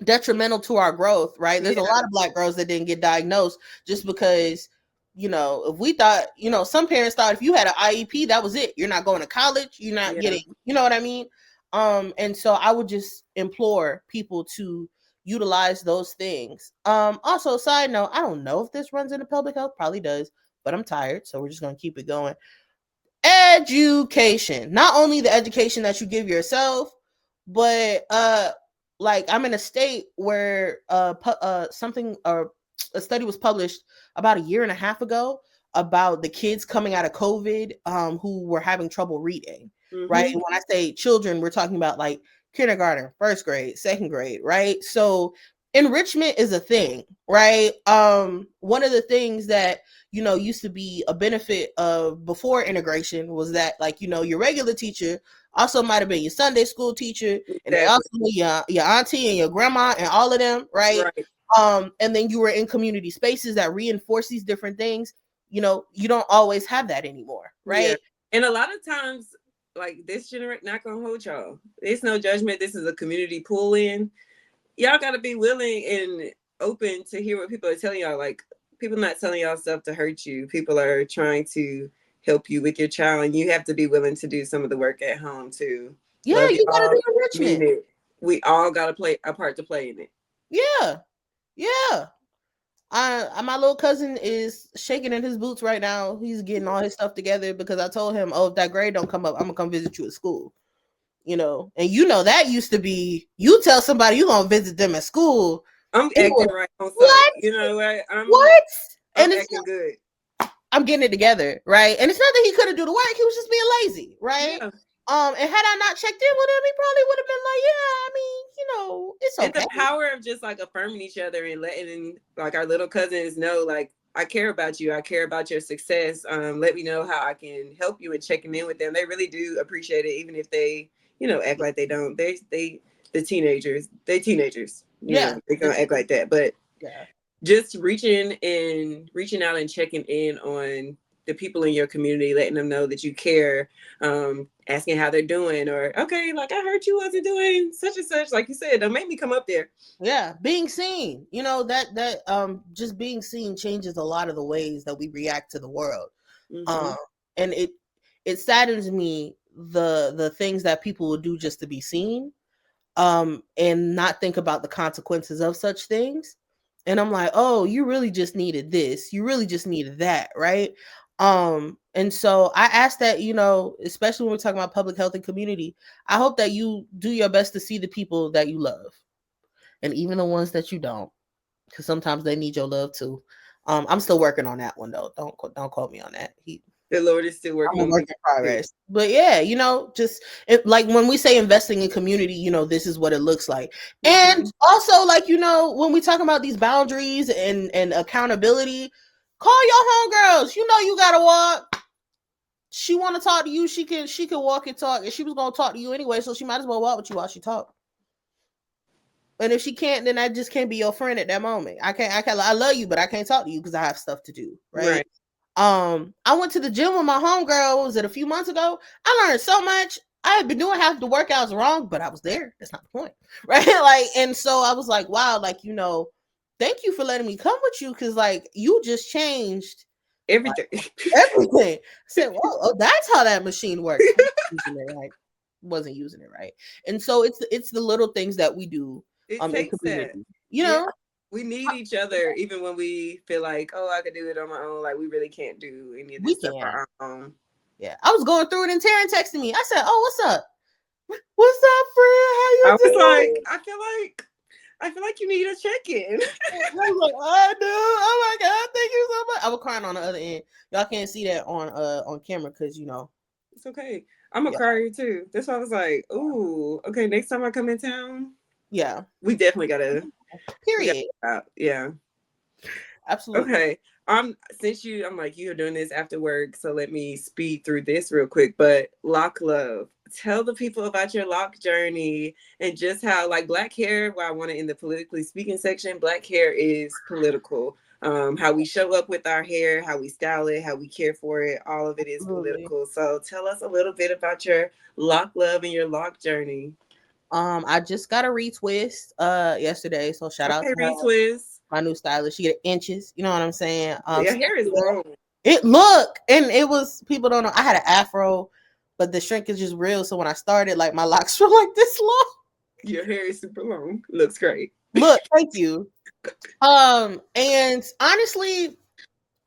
detrimental to our growth, right? There's a lot of Black girls that didn't get diagnosed just because, if we thought, some parents thought if you had an IEP, that was it. You're not going to college. You're not getting, you know what I mean? And so I would just implore people to utilize those things. Also, side note, I don't know if this runs into public health, probably does, but I'm tired, so we're just going to keep it going. Education, not only the education that you give yourself, but like I'm in a state where something or a study was published about a year and a half ago about the kids coming out of COVID who were having trouble reading, right? And when I say children, we're talking about like kindergarten, first grade, second grade, right? So enrichment is a thing, right? One of the things that used to be a benefit of before integration was that, like, your regular teacher also might have been your Sunday school teacher, and they also your auntie and your grandma and all of them, right? And then you were in community spaces that reinforce these different things. You don't always have that anymore, right? Yeah. And a lot of times, like, this generation, not gonna hold y'all. It's no judgment. This is a community pull in. Y'all gotta be willing and open to hear what people are telling y'all. Like, people not telling y'all stuff to hurt you. People are trying to help you with your child, and you have to be willing to do some of the work at home too. Yeah, Love you gotta y'all. do enrichment. Mean it. We all gotta play a part to play in it. Yeah. Yeah. My little cousin is shaking in his boots right now. He's getting all his stuff together because I told him, oh, if that grade don't come up, I'm gonna come visit you at school. And that used to be, you tell somebody you gonna visit them at school. I'm acting right on site. What? You know what? What? I'm acting good. I'm getting it together, right? And it's not that he couldn't do the work; he was just being lazy, right? Yeah. And had I not checked in with him, he probably would have been like, "Yeah, I mean, it's okay." And the power of just like affirming each other and letting like our little cousins know, like, I care about you. I care about your success. Let me know how I can help you, and checking in with them. They really do appreciate it, even if they, act like they don't. The teenagers. Yeah, they're gonna act like that, but yeah. Just reaching out and checking in on the people in your community, letting them know that you care, asking how they're doing, or okay, like I heard you wasn't doing such and such. Like you said, don't make me come up there. Yeah, being seen. Just being seen changes a lot of the ways that we react to the world. Mm-hmm. Um, and it saddens me the things that people will do just to be seen, and not think about the consequences of such things. And I'm like, oh, you really just needed this. You really just needed that, right? And so I ask that, especially when we're talking about public health and community, I hope that you do your best to see the people that you love, and even the ones that you don't, because sometimes they need your love too. I'm still working on that one though. Don't quote me on that. The Lord is still I'm working a on work me in too. progress. But yeah, like when we say investing in community, this is what it looks like. And Mm-hmm. also, like, when we talk about these boundaries and accountability, call your homegirls. You gotta walk. She want to talk to you. She can walk and talk, and she was gonna talk to you anyway, so she might as well walk with you while she talk. And if she can't, then I just can't be your friend at that moment. I love you, but I can't talk to you because I have stuff to do, right? Right. I went to the gym with my homegirl, was it a few months ago? I learned so much. I had been doing half the workouts wrong, but I was there. That's not the point. Right? Like, and so I was like, wow, like, thank you for letting me come with you, because like you just changed Everything. everything. I said, well, oh, that's how that machine works. Wasn't using it right. And so it's the little things that we do It in takes that. community. Yeah. We need each other, even when we feel like, oh, I could do it on my own. Like we really can't do any of We this stuff can. on our own. Yeah. I was going through it and Teryn texted me. I said, oh, what's up? What's up, friend? How you I was like, doing? I feel like you need a check-in. I was like, I do. Oh my god, thank you so much. I was crying on the other end. Y'all can't see that on camera because It's okay. I'm a yeah, crier too. That's why I was like, ooh, okay, next time I come in town, yeah. we definitely we gotta Period. yeah. Absolutely. Okay. I'm like, you're doing this after work, so let me speed through this real quick. But lock love. Tell the people about your lock journey and just how like black hair, where I want it in the politically speaking section, black hair is political. How we show up with our hair, how we style it, how we care for it, all of it is Absolutely. political. So tell us a little bit about your lock love and your lock journey. I just got a retwist yesterday, so shout out Okay, to her, retwist. my new stylist. She get inches, you know what I'm saying? Your hair is long. It look, and it was, people don't know, I had an afro, but the shrinkage is real. So when I started, like, my locks were like this long. Your hair is super long. Looks great. Look, thank you. And honestly,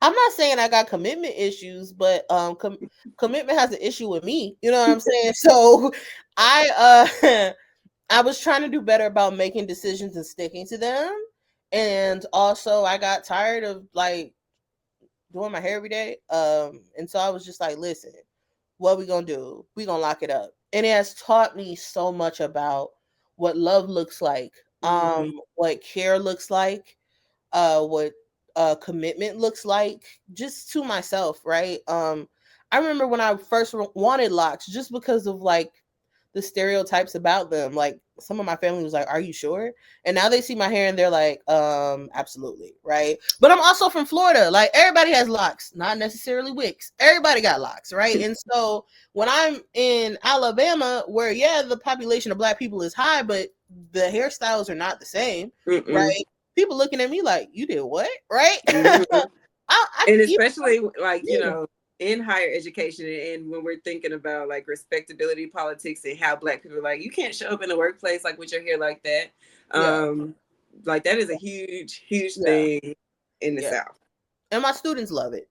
I'm not saying I got commitment issues, but commitment has an issue with me. You know what I'm saying? So I I was trying to do better about making decisions and sticking to them. And also I got tired of like doing my hair every day. And so I was just like, listen, what we gonna do? We gonna lock it up. And it has taught me so much about what love looks like, Mm-hmm. what care looks like, what commitment looks like, just to myself, right? I remember when I first wanted locks, just because of like the stereotypes about them. Like some of my family was like, "Are you sure?" And now they see my hair and they're like, absolutely, right?" But I'm also from Florida. Like everybody has locks, not necessarily wigs. Everybody got locks, right? And so when I'm in Alabama, where yeah, the population of black people is high, but the hairstyles are not the same, Mm-mm. right? People looking at me like, "You did what?" Right? Mm-hmm. I And you especially like, yeah, in higher education and when we're thinking about like respectability politics and how black people are like, you can't show up in the workplace like with your hair like that. yeah, Like that is a huge, huge yeah, thing in the yeah. South. And my students love it.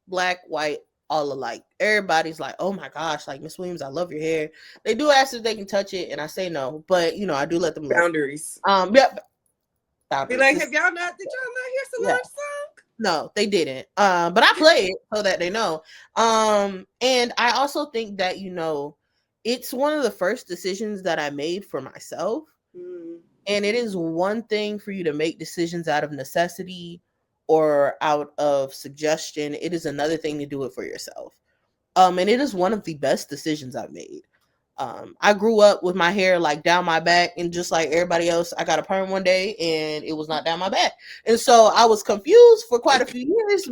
Black, white, all alike. Everybody's like, "Oh my gosh, like Miss Williams, I love your hair." They do ask if they can touch it, and I say no, but I do let them look. Boundaries. Yeah, Be boundaries. like, did y'all not hear Yeah, Solange song? no, they didn't. But I play it so that they know. And I also think that it's one of the first decisions that I made for myself. Mm. And it is one thing for you to make decisions out of necessity or out of suggestion. It is another thing to do it for yourself. And it is one of the best decisions I've made. I grew up with my hair like down my back, and just like everybody else, I got a perm one day and it was not down my back. And so I was confused for quite a few years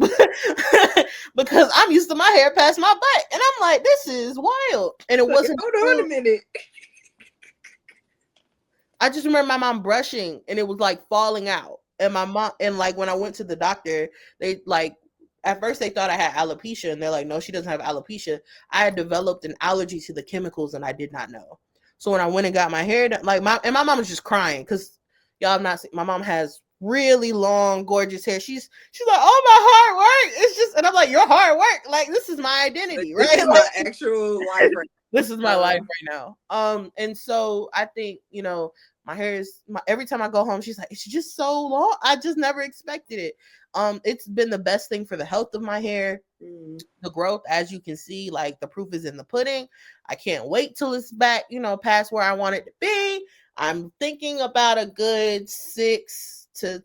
because I'm used to my hair past my back. And I'm like, this is wild. And it wasn't. Hold on a minute. I just remember my mom brushing and it was like falling out. And my mom, and like when I went to the doctor, they like, at first they thought I had alopecia, and they're like, no, she doesn't have alopecia. I had developed an allergy to the chemicals and I did not know. So when I went and got my hair done, like my mom was just crying because y'all have not seen, my mom has really long, gorgeous hair. She's like, oh, my hard work. It's just, and I'm like, your hard work. Like, this is my identity, right? This is my actual life right this is my life right now. And so I think, you know, my hair is every time I go home, she's like, it's just so long. I just never expected it. It's been the best thing for the health of my hair. The growth, as you can see, like the proof is in the pudding. I can't wait till it's back, you know, past where I want it to be. I'm thinking about a good 6 to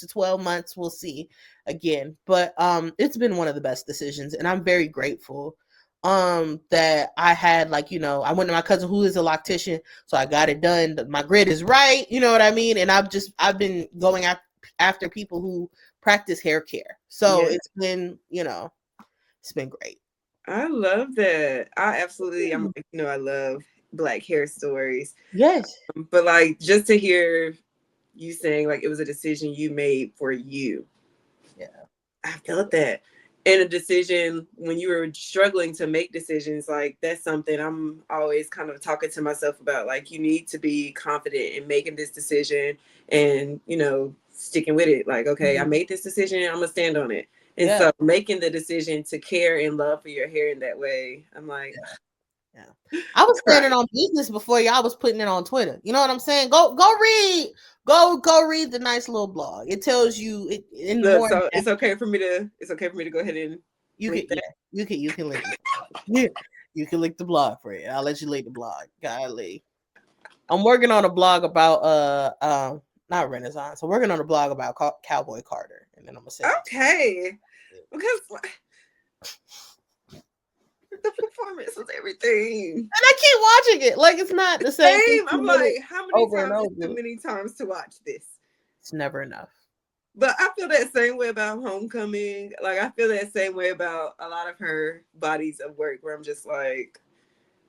12 months. We'll see again. But it's been one of the best decisions, and I'm very grateful that I had, like, you know, I went to my cousin who is a loctician, so I got it done. My grid is right, you know what I mean? And I've been going after people who practice hair care. So it's been, you know, it's been great. I love that. I absolutely, I'm like, you know, I love Black hair stories. Yes. But like, just to hear you saying like it was a decision you made for you. Yeah. I felt that. And a decision when you were struggling to make decisions, like that's something I'm always kind of talking to myself about. Like, you need to be confident in making this decision and, you know, sticking with it. Like, okay, I made this decision, I'm gonna stand on it. And so making the decision to care and love for your hair in that way, I'm like, yeah. I was standing on business before y'all was putting it on Twitter. You know what I'm saying? Go read the nice little blog. It tells you it in the morning. So it's okay for me to go ahead and you can link it. Yeah, you can link the blog for it. I'll let you link the blog. Golly. I'm working on a blog about not Renaissance. I'm working on a blog about Cowboy Carter, and then I'm gonna say because the performance was everything, and I keep watching it like it's not the same. I'm like, how many times to watch this? It's never enough. But I feel that same way about Homecoming. Like, I feel that same way about a lot of her bodies of work, where I'm just like,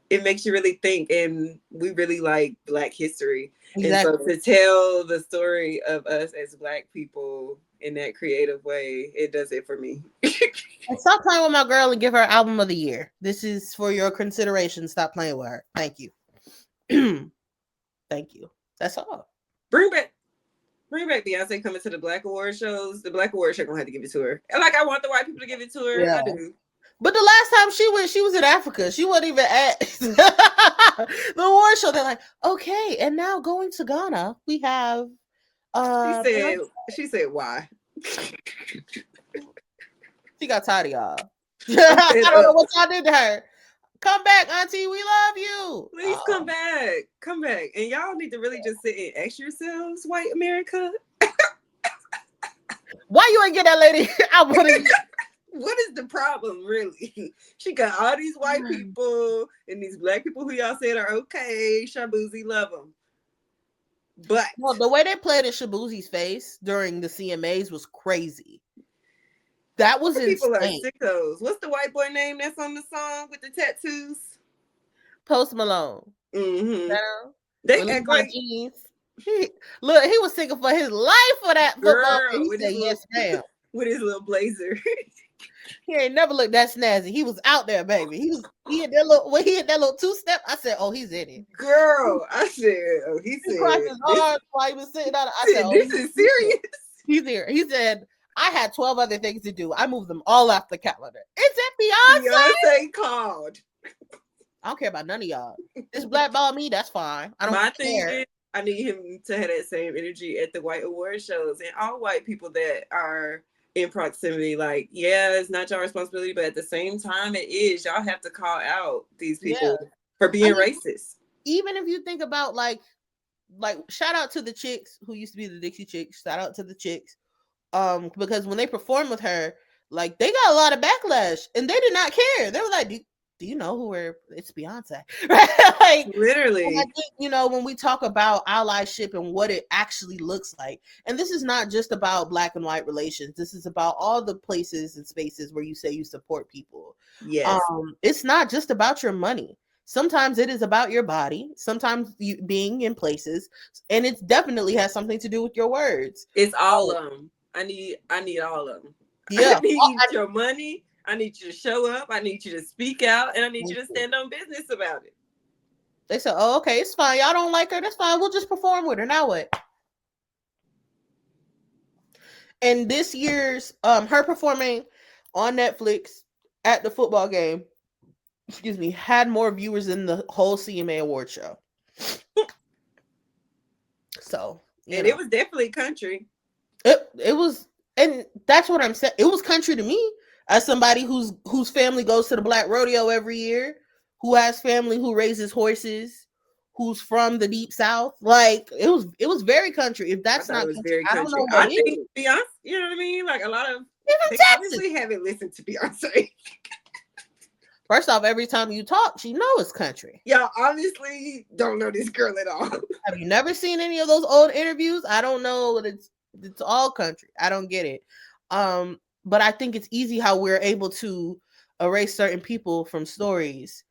it makes you really think, and we really like Black history. Exactly. And so to tell the story of us as Black people in that creative way, it does it for me. And stop playing with my girl and give her album of the year. This is for your consideration. Stop playing with her. Thank you. Thank you. That's all. Bring back Beyonce coming to the Black Award shows. The Black Award show gonna have to give it to her. And like, I want the white people to give it to her. Yeah. I do. But the last time she was in Africa. She wasn't even at the award show. They're like, okay, and now going to Ghana, we have she said why? She got tired of y'all. I don't know what y'all did to her. Come back, auntie. We love you. Please come back. Come back. And y'all need to really just sit and ask yourselves, white America. Why you ain't get that lady? What is the problem, really? She got all these white people and these Black people who y'all said are okay. Shabuzi, love them. But the way they played at Shabuzi's face during the CMAs was crazy. That was insane. People are sickos. What's the white boy name that's on the song with the tattoos? Post Malone. Mm-hmm. You know? They act like jeans. Look, he was singing for his life for that football. He said, yes, ma'am. With his little blazer. He ain't never looked that snazzy. He was out there, baby. He hit that little two-step. I said, oh, he's in it. Girl, I said, oh, he said. Crossed his arms while he was sitting on it. I said, oh, this is serious. He's here. He said, I had 12 other things to do. I moved them all off the calendar. Is it Beyonce called. I don't care about none of y'all. Just blackball me, that's fine. I don't care. Thing is, I need him to have that same energy at the white award shows, and all white people that are in proximity, like, yeah, it's not your responsibility, but at the same time, it is. Y'all have to call out these people for being racist. Even if you think about like shout out to the chicks who used to be the Dixie Chicks. Shout out to the chicks. Because when they performed with her, like, they got a lot of backlash and they did not care. They were like, do you know it's Beyonce? Right? Like, and I Literally. think, when we talk about allyship and what it actually looks like, and this is not just about Black and white relations, this is about all the places and spaces where you say you support people. Yes. It's not just about your money. Sometimes it is about your body, sometimes you being in places, and it definitely has something to do with your words. It's all of them. I need all of them. Yeah. I need your money. I need you to show up. I need you to speak out, and I need you to stand on business about it. They said, "Oh, okay, it's fine. Y'all don't like her. That's fine. We'll just perform with her. Now what?" And this year's her performing on Netflix at the football game, excuse me, had more viewers than the whole CMA award show. So, it was definitely country. It was, and that's what I'm saying. It was country to me, as somebody whose family goes to the Black Rodeo every year, who has family who raises horses, who's from the deep South. Like, it was very country. If that's not country, very country. I don't know what I think is. Beyonce, you know what I mean? Like, a lot of they obviously haven't listened to Beyonce. First off, every time you talk, she knows it's country. Y'all obviously don't know this girl at all. Have you never seen any of those old interviews? I don't know. It's all country. I don't get it. But I think it's easy how we're able to erase certain people from stories.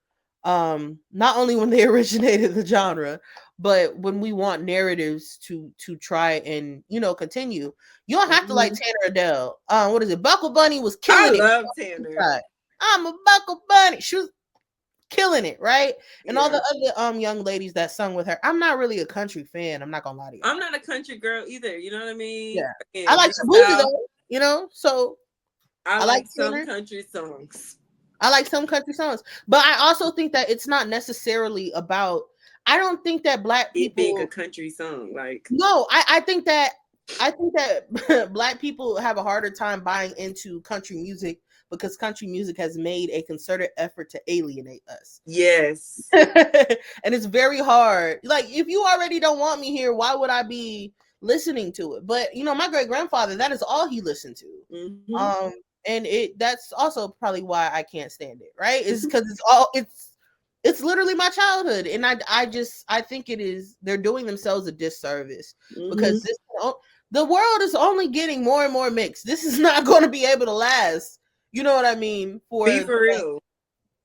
Not only when they originated the genre, but when we want narratives to try and continue. You don't have to like Tanner Adele. What is it? Buckle Bunny was killing it. I love Tanner. I'm a Buckle Bunny. She was killing it, right? And all the other young ladies that sung with her. I'm not really a country fan. I'm not gonna lie to you. I'm not a country girl either. You know what I mean? Yeah. Again, I like Shabuzi though. So I like some country songs. I like some country songs, but I also think that it's not necessarily about. I don't think that Black people being a country song, like no. I think that Black people have a harder time buying into country music because country music has made a concerted effort to alienate us. Yes. And it's very hard. Like, if you already don't want me here, why would I be listening to it? But my great grandfather, that is all he listened to. Mm-hmm. And that's also probably why I can't stand it, right? It's because it's literally my childhood. And I think they're doing themselves a disservice because the world is only getting more and more mixed. This is not going to be able to last. You know what I mean? For real.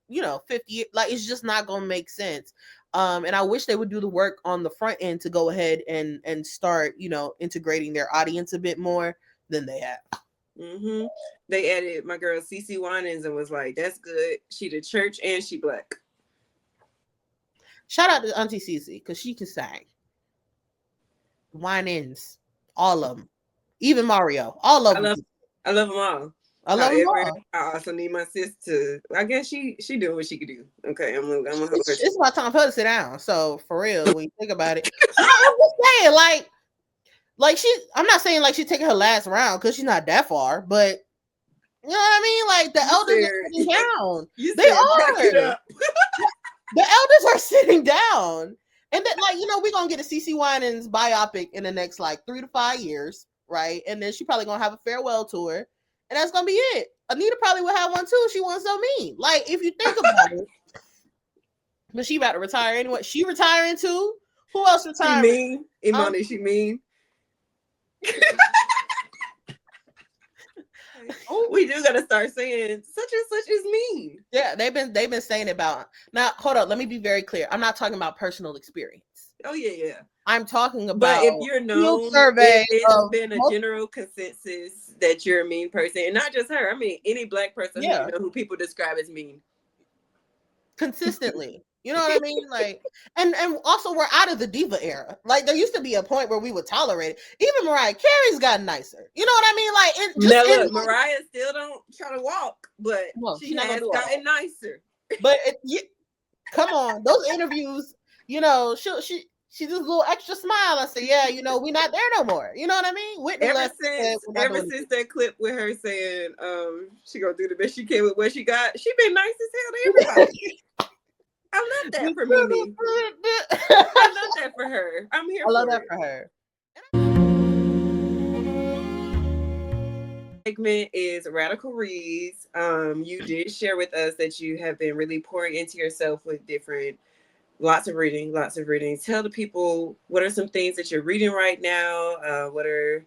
50 years. Like, it's just not going to make sense. And I wish they would do the work on the front end to go ahead and start, integrating their audience a bit more than they have. Mm-hmm. They added my girl CeCe Winans and was like, "That's good. She the church and she Black." Shout out to Auntie CeCe because she can sing. Winans, all of them, even Mario, all of them. I love them all. I also need my sis to. I guess she doing what she could do. Okay, I'm gonna it's about time for her to sit down. So for real, when you think about it, I'm just saying, like I'm not saying like she's taking her last round because she's not that far, but you know what I mean? Like, the elders are sitting down. They are. The elders are sitting down. And then, like, we're going to get a CeCe Winans biopic in the next, 3 to 5 years, right? And then she probably going to have a farewell tour. And that's going to be it. Anita probably will have one, too. She wasn't so mean. Like, if you think about it. But she about to retire anyway. She retiring, too? Who else retiring? She mean. Imani, she mean. We do gotta start saying such and such is mean. Yeah, they've been saying about. Now, hold on, let me be very clear. I'm not talking about personal experience. Oh yeah. I'm talking about. But if you're known, it's been a general consensus that you're a mean person, and not just her. I mean, any Black person who people describe as mean. Consistently. You know what I mean? Like, and also we're out of the diva era. Like, there used to be a point where we would tolerate it. Even Mariah Carey's gotten nicer. You know what I mean? Like, Mariah still don't try to walk, but she has gotten nicer. But come on, those interviews, she does a little extra smile and say, "Yeah, we're not there no more." You know what I mean? Whitney ever since that clip with her saying, she gonna do the best she can with what she got, she been nice as hell to everybody. I love that for Mimi. I love that for her. I'm here. I love that for her. segment is Radical Reads. You did share with us that you have been really pouring into yourself with different, lots of reading, lots of reading. Tell the people, what are some things that you're reading right now? What are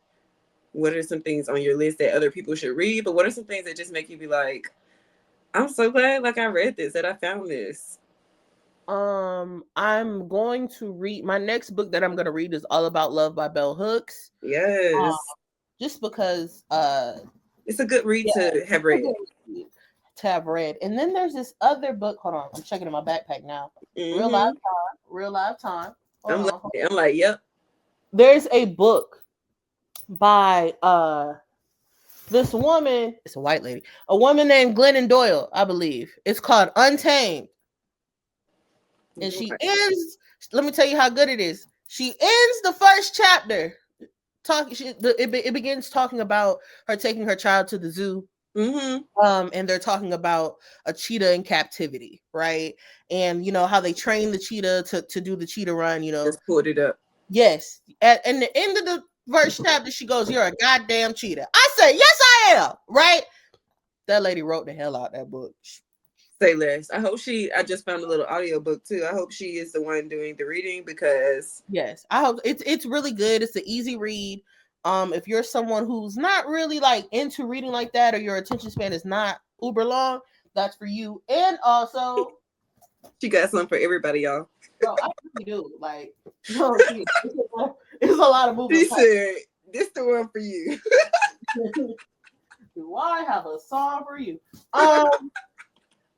some things on your list that other people should read? But what are some things that just make you be like, I'm so glad like I read this, that I found this? I'm going to read, my next book that I'm going to read is All About Love by Bell Hooks. Yes. Just because It's a good read to have read. And then there's this other book. Hold on, I'm checking in my backpack now. Real live time. I'm like, yep. There's a book by this woman. It's a white lady. A woman named Glennon Doyle, I believe. It's called Untamed. And she ends. Let me tell you how good it is. She ends the first chapter. It begins talking about her taking her child to the zoo. And they're talking about a cheetah in captivity, right? And you know how they train the cheetah to do the cheetah run, you know. Just pulled it up. Yes. At the end of the first chapter, she goes, "You're a goddamn cheetah." I say, "Yes, I am." Right? That lady wrote the hell out that book. Say less. I just found a little audio book too. I hope she is the one doing the reading, because yes, I hope it's really good. It's an easy read. If you're someone who's not really like into reading like that, or your attention span is not uber long, that's for you. And also, she got something for everybody, y'all. Bro, I really do. Like, no, it's a lot of moving. She said, "This the one for you." Do I have a song for you?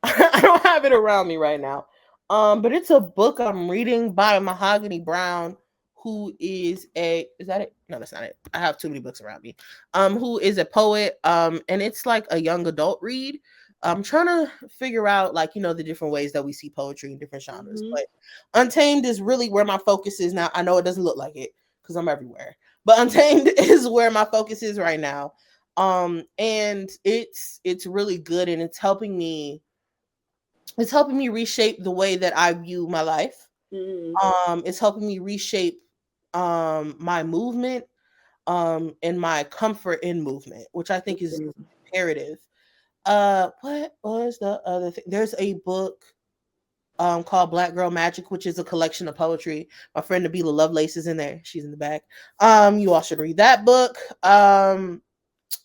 I don't have it around me right now. But it's a book I'm reading by Mahogany Brown, who is that it? No, that's not it. I have too many books around me. Who is a poet. And it's like a young adult read. I'm trying to figure out, like, you know, the different ways that we see poetry in different genres. But Untamed is really where my focus is now. I know it doesn't look like it because I'm everywhere, but Untamed is where my focus is right now. And it's really good, and it's helping me reshape the way that I view my life. It's helping me reshape my movement, and my comfort in movement, which I think is imperative. What was the other thing? There's a book called Black Girl Magic, which is a collection of poetry. My friend Nabila Lovelace is in there. She's in the back. You all should read that book.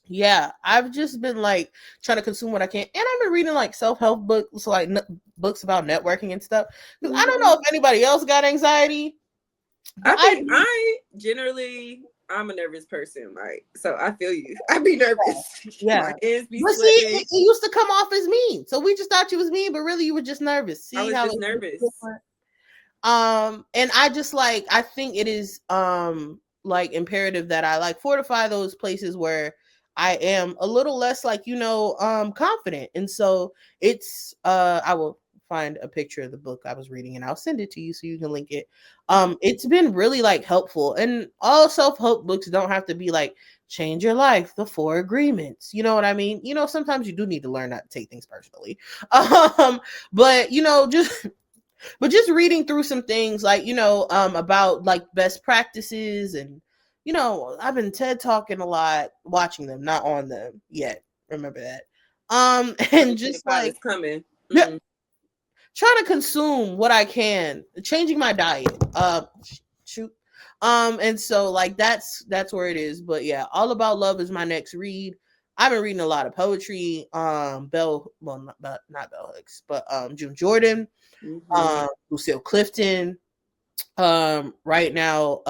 Yeah, I've just been like trying to consume what I can, and I've been reading like self-help books, like books about networking and stuff. Because I don't know if anybody else got anxiety. I generally, I'm a nervous person, like, so I feel you. I be nervous. Yeah, my hands be but sweating. see, it used to come off as mean, so we just thought you was mean, but really you were just nervous. See, I was just nervous. And I just like, I think it is like imperative that I like fortify those places where I am a little less, like, you know, confident. And so it's I will find a picture of the book I was reading and I'll send it to you so you can link it. It's been really like helpful, and all self-help books don't have to be like change your life, the 4 agreements. You know what I mean? You know, sometimes you do need to learn not to take things personally. But you know, just reading through some things, like, you know, about like best practices, and you know, I've been TED talking a lot, watching them, not on them yet. Remember that. And just like coming. Trying to consume what I can, changing my diet. Shoot. And so like that's where it is. But yeah, All About Love is my next read. I've been reading a lot of poetry. Not Bell Hooks, but June Jordan, Lucille Clifton. Right now,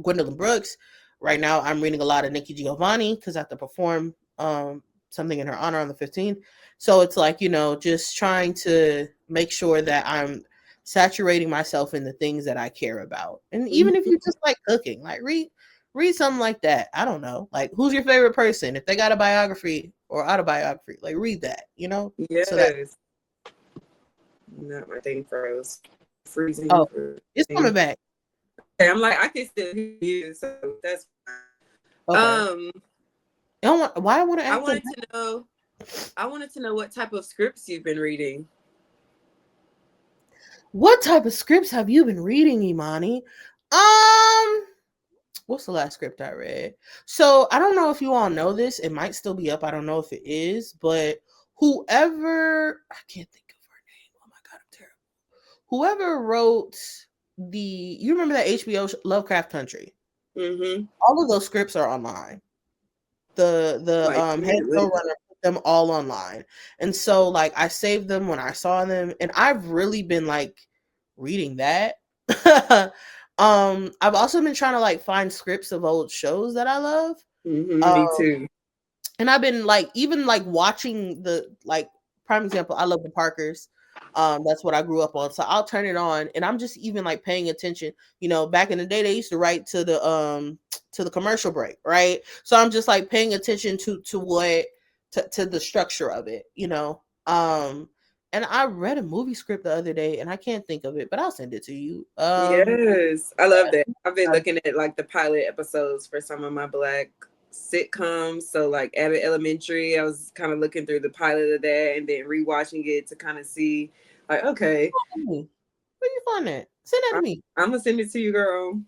Gwendolyn Brooks. Right now, I'm reading a lot of Nikki Giovanni because I have to perform something in her honor on the 15th. So it's like, you know, just trying to make sure that I'm saturating myself in the things that I care about. And even if you just like cooking, like read something like that. I don't know. Like, who's your favorite person? If they got a biography or autobiography, like read that, you know? Yes. So that, not my thing froze. Freezing. Oh, it's coming back. Okay, I'm like, I can still hear you, so that's fine. Okay. Why I want to ask? I wanted to know what type of scripts you've been reading. What type of scripts have you been reading, Imani? What's the last script I read? So I don't know if you all know this. It might still be up. I don't know if it is, but whoever, I can't think of her name. Oh my god, I'm terrible. Whoever wrote you remember that HBO Lovecraft Country? Mm-hmm. All of those scripts are online. The Like head immediately. showrunner put them all online, and so like I saved them when I saw them, and I've really been like reading that. I've also been trying to like find scripts of old shows that I love. Mm-hmm. Me Um, too. and I've been like even like watching the like prime example, I love the Parkers. That's what I grew up on. So I'll turn it on and I'm just even like paying attention. You know, back in the day they used to write to the commercial break, right? So I'm just like paying attention to what to the structure of it, you know. And I read a movie script the other day and I can't think of it, but I'll send it to you. Yes, I love that. I've been Yeah. looking at like the pilot episodes for some of my Black sitcoms. So like Abbott Elementary, I was kind of looking through the pilot of that and then rewatching it to kind of see, like, okay, Where you find that? Send that to I, me. I'm gonna send it to you, girl.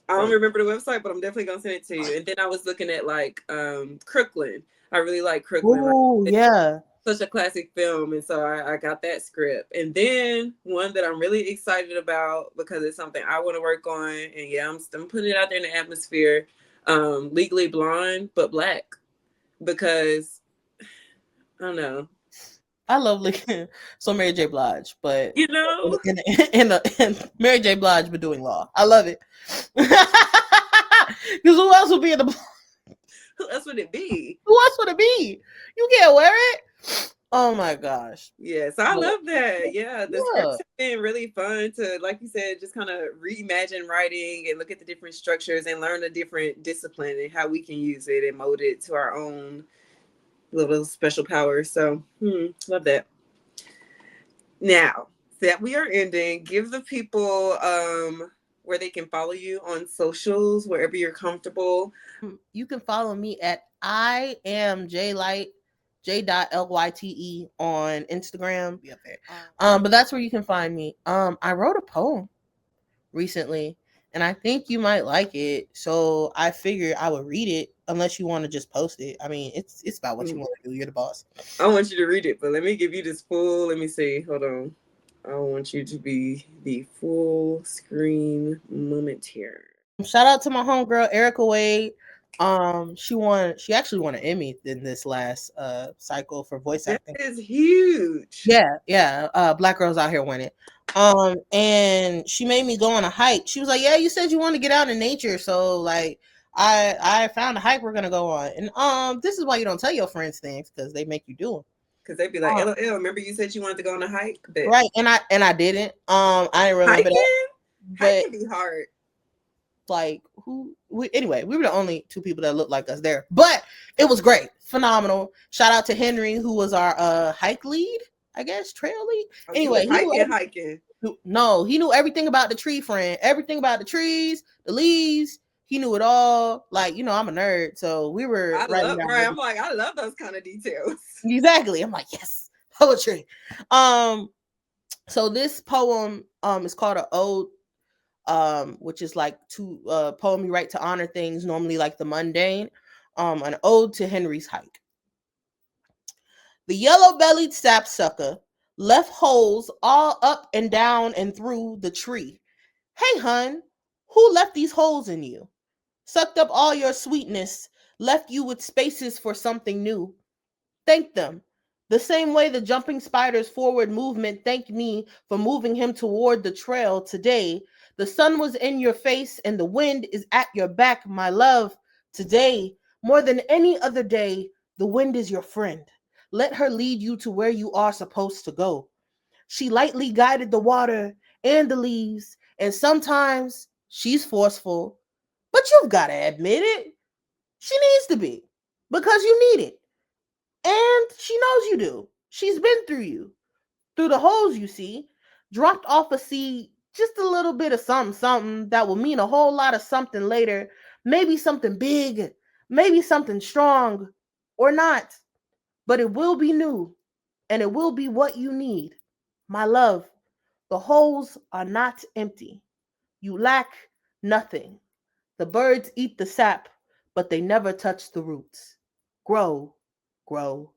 I don't Right. remember the website, but I'm definitely gonna send it to you. And then I was looking at like Crooklyn. I really like Crooklyn. Like Oh it's yeah. such a classic film, and so I got that script. And then one that I'm really excited about because it's something I want to work on. And yeah, I'm putting it out there in the atmosphere. Legally Blonde, but Black, because I don't know. I love looking so Mary J. Blige, but You know, in Mary J. Blige, but doing law. I love it. Because who else would be in the? who else would it be? Who else would it be? You can't wear it. Oh my gosh. Yes, I But, love that. Yeah, the yeah. scripts have been really fun to, like you said, just kind of reimagine writing and look at the different structures and learn a different discipline and how we can use it and mold it to our own little special powers. So, love that. Now that we are ending, give the people where they can follow you on socials, wherever you're comfortable. You can follow me at I am J.Lyte, J.Lyte on Instagram. Be up there. But that's where you can find me. I wrote a poem recently, and I think you might like it. So I figured I would read it, unless you want to just post it. I mean, it's about what you want to do. You're the boss. I want you to read it, but let me give you this full. Let me see. Hold on. I want you to be the full screen moment here. Shout out to my homegirl Erica Wade. She actually won an Emmy in this last cycle for voice That acting. is huge. Yeah. Black girls out here winning. And she made me go on a hike. She was like, "Yeah, you said you want to get out in nature, so like, I found a hike we're gonna go on." And this is why you don't tell your friends things because they make you do them. Because they'd be like, LOL, remember you said you wanted to go on a hike? But Right, and I didn't. I didn't remember that, hiking? but Hiking be hard. like anyway, we were the only two people that looked like us there, but it was great, phenomenal. Shout out to Henry, who was our hike lead, I guess, trail lead. Oh, he was Anyway, hiking. no, he knew everything about the tree friend, everything about the trees, the leaves. He knew it all. Like, you know, I'm a nerd, so we were writing down Right. I'm like, I love those kind of details. exactly. I'm like, yes, poetry. um so this poem is called a ode, which is like to poem you write to honor things normally like the mundane. An ode to Henry's hike. The yellow-bellied sapsucker left holes all up and down and through the tree. Hey, hun, who left these holes in you? Sucked up all your sweetness, left you with spaces for something new. Thank them. The same way the jumping spider's forward movement thanked me for moving him toward the trail today. The sun was in your face and the wind is at your back, my love. Today, more than any other day, the wind is your friend. Let her lead you to where you are supposed to go. She lightly guided the water and the leaves, and sometimes she's forceful, but you've got to admit it. She needs to be because you need it. And she knows you do. She's been through you, through the holes you see, dropped off a seed, just a little bit of something, something that will mean a whole lot of something later. Maybe something big, maybe something strong, or not. But it will be new, and it will be what you need. My love, the holes are not empty. You lack nothing. The birds eat the sap, but they never touch the roots. Grow, grow,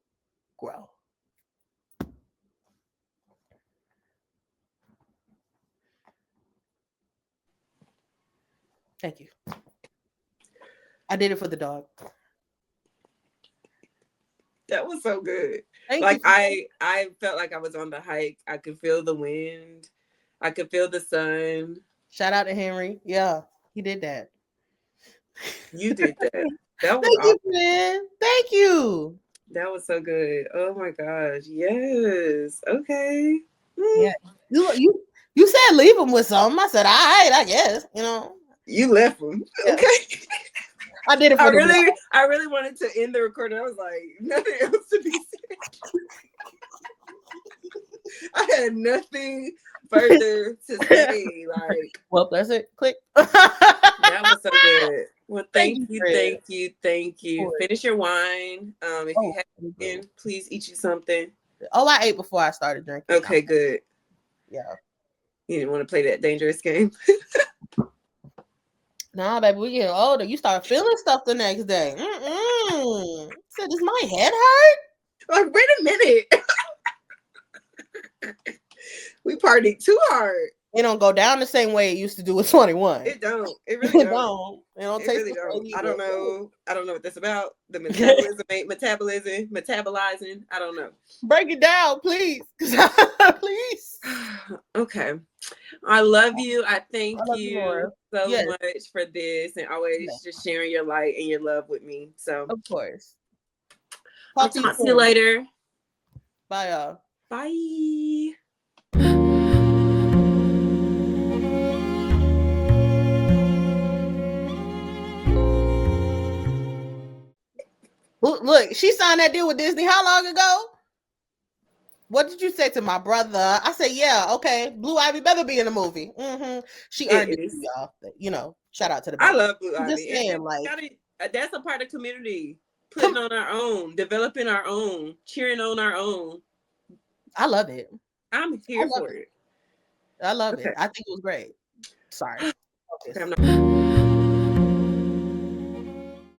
grow. Thank you. I did it for the dog. That was so good. Thank like you. I felt like I was on the hike. I could feel the wind. I could feel the sun. Shout out to Henry. Yeah, he did that. You did that. That was Thank awesome. you, man. Thank you. That was so good. Oh my gosh. Yes. Okay. Yeah. You said leave him with something. I said, all right, I guess. You left them. Yeah. Okay. I did it for the I really wanted to end the recording. I was like, nothing else to be said. I had nothing further to say. Like, well, that's it. Click. that was so good. Well, thank you. Finish your wine. If you have, please eat you something. Oh, I ate before I started drinking. Okay, good. Yeah. You didn't want to play that dangerous game. Nah, baby, we getting older. You start feeling stuff the next day. So does my head hurt? Like, wait a minute. We partied too hard. It don't go down the same way it used to do with 21. It don't. It really don't. It don't taste really don't. I don't know. I don't know what that's about. The metabolizing. I don't know. Break it down, please. Please. Okay. I love you. I thank you so much for this and always just sharing your light and your love with me. So of course. I'll talk to you later. Bye, y'all. Bye. Look, she signed that deal with Disney how long ago? What did you say to my brother? I said, yeah, okay. Blue Ivy better be in the movie. She earned it, y'all. Shout out to the baby. I love Blue Ivy. Just saying, that's a part of community. Putting on our own, developing our own, cheering on our own. I love it. I'm here for it. I love it. I think it was great. Sorry. Okay.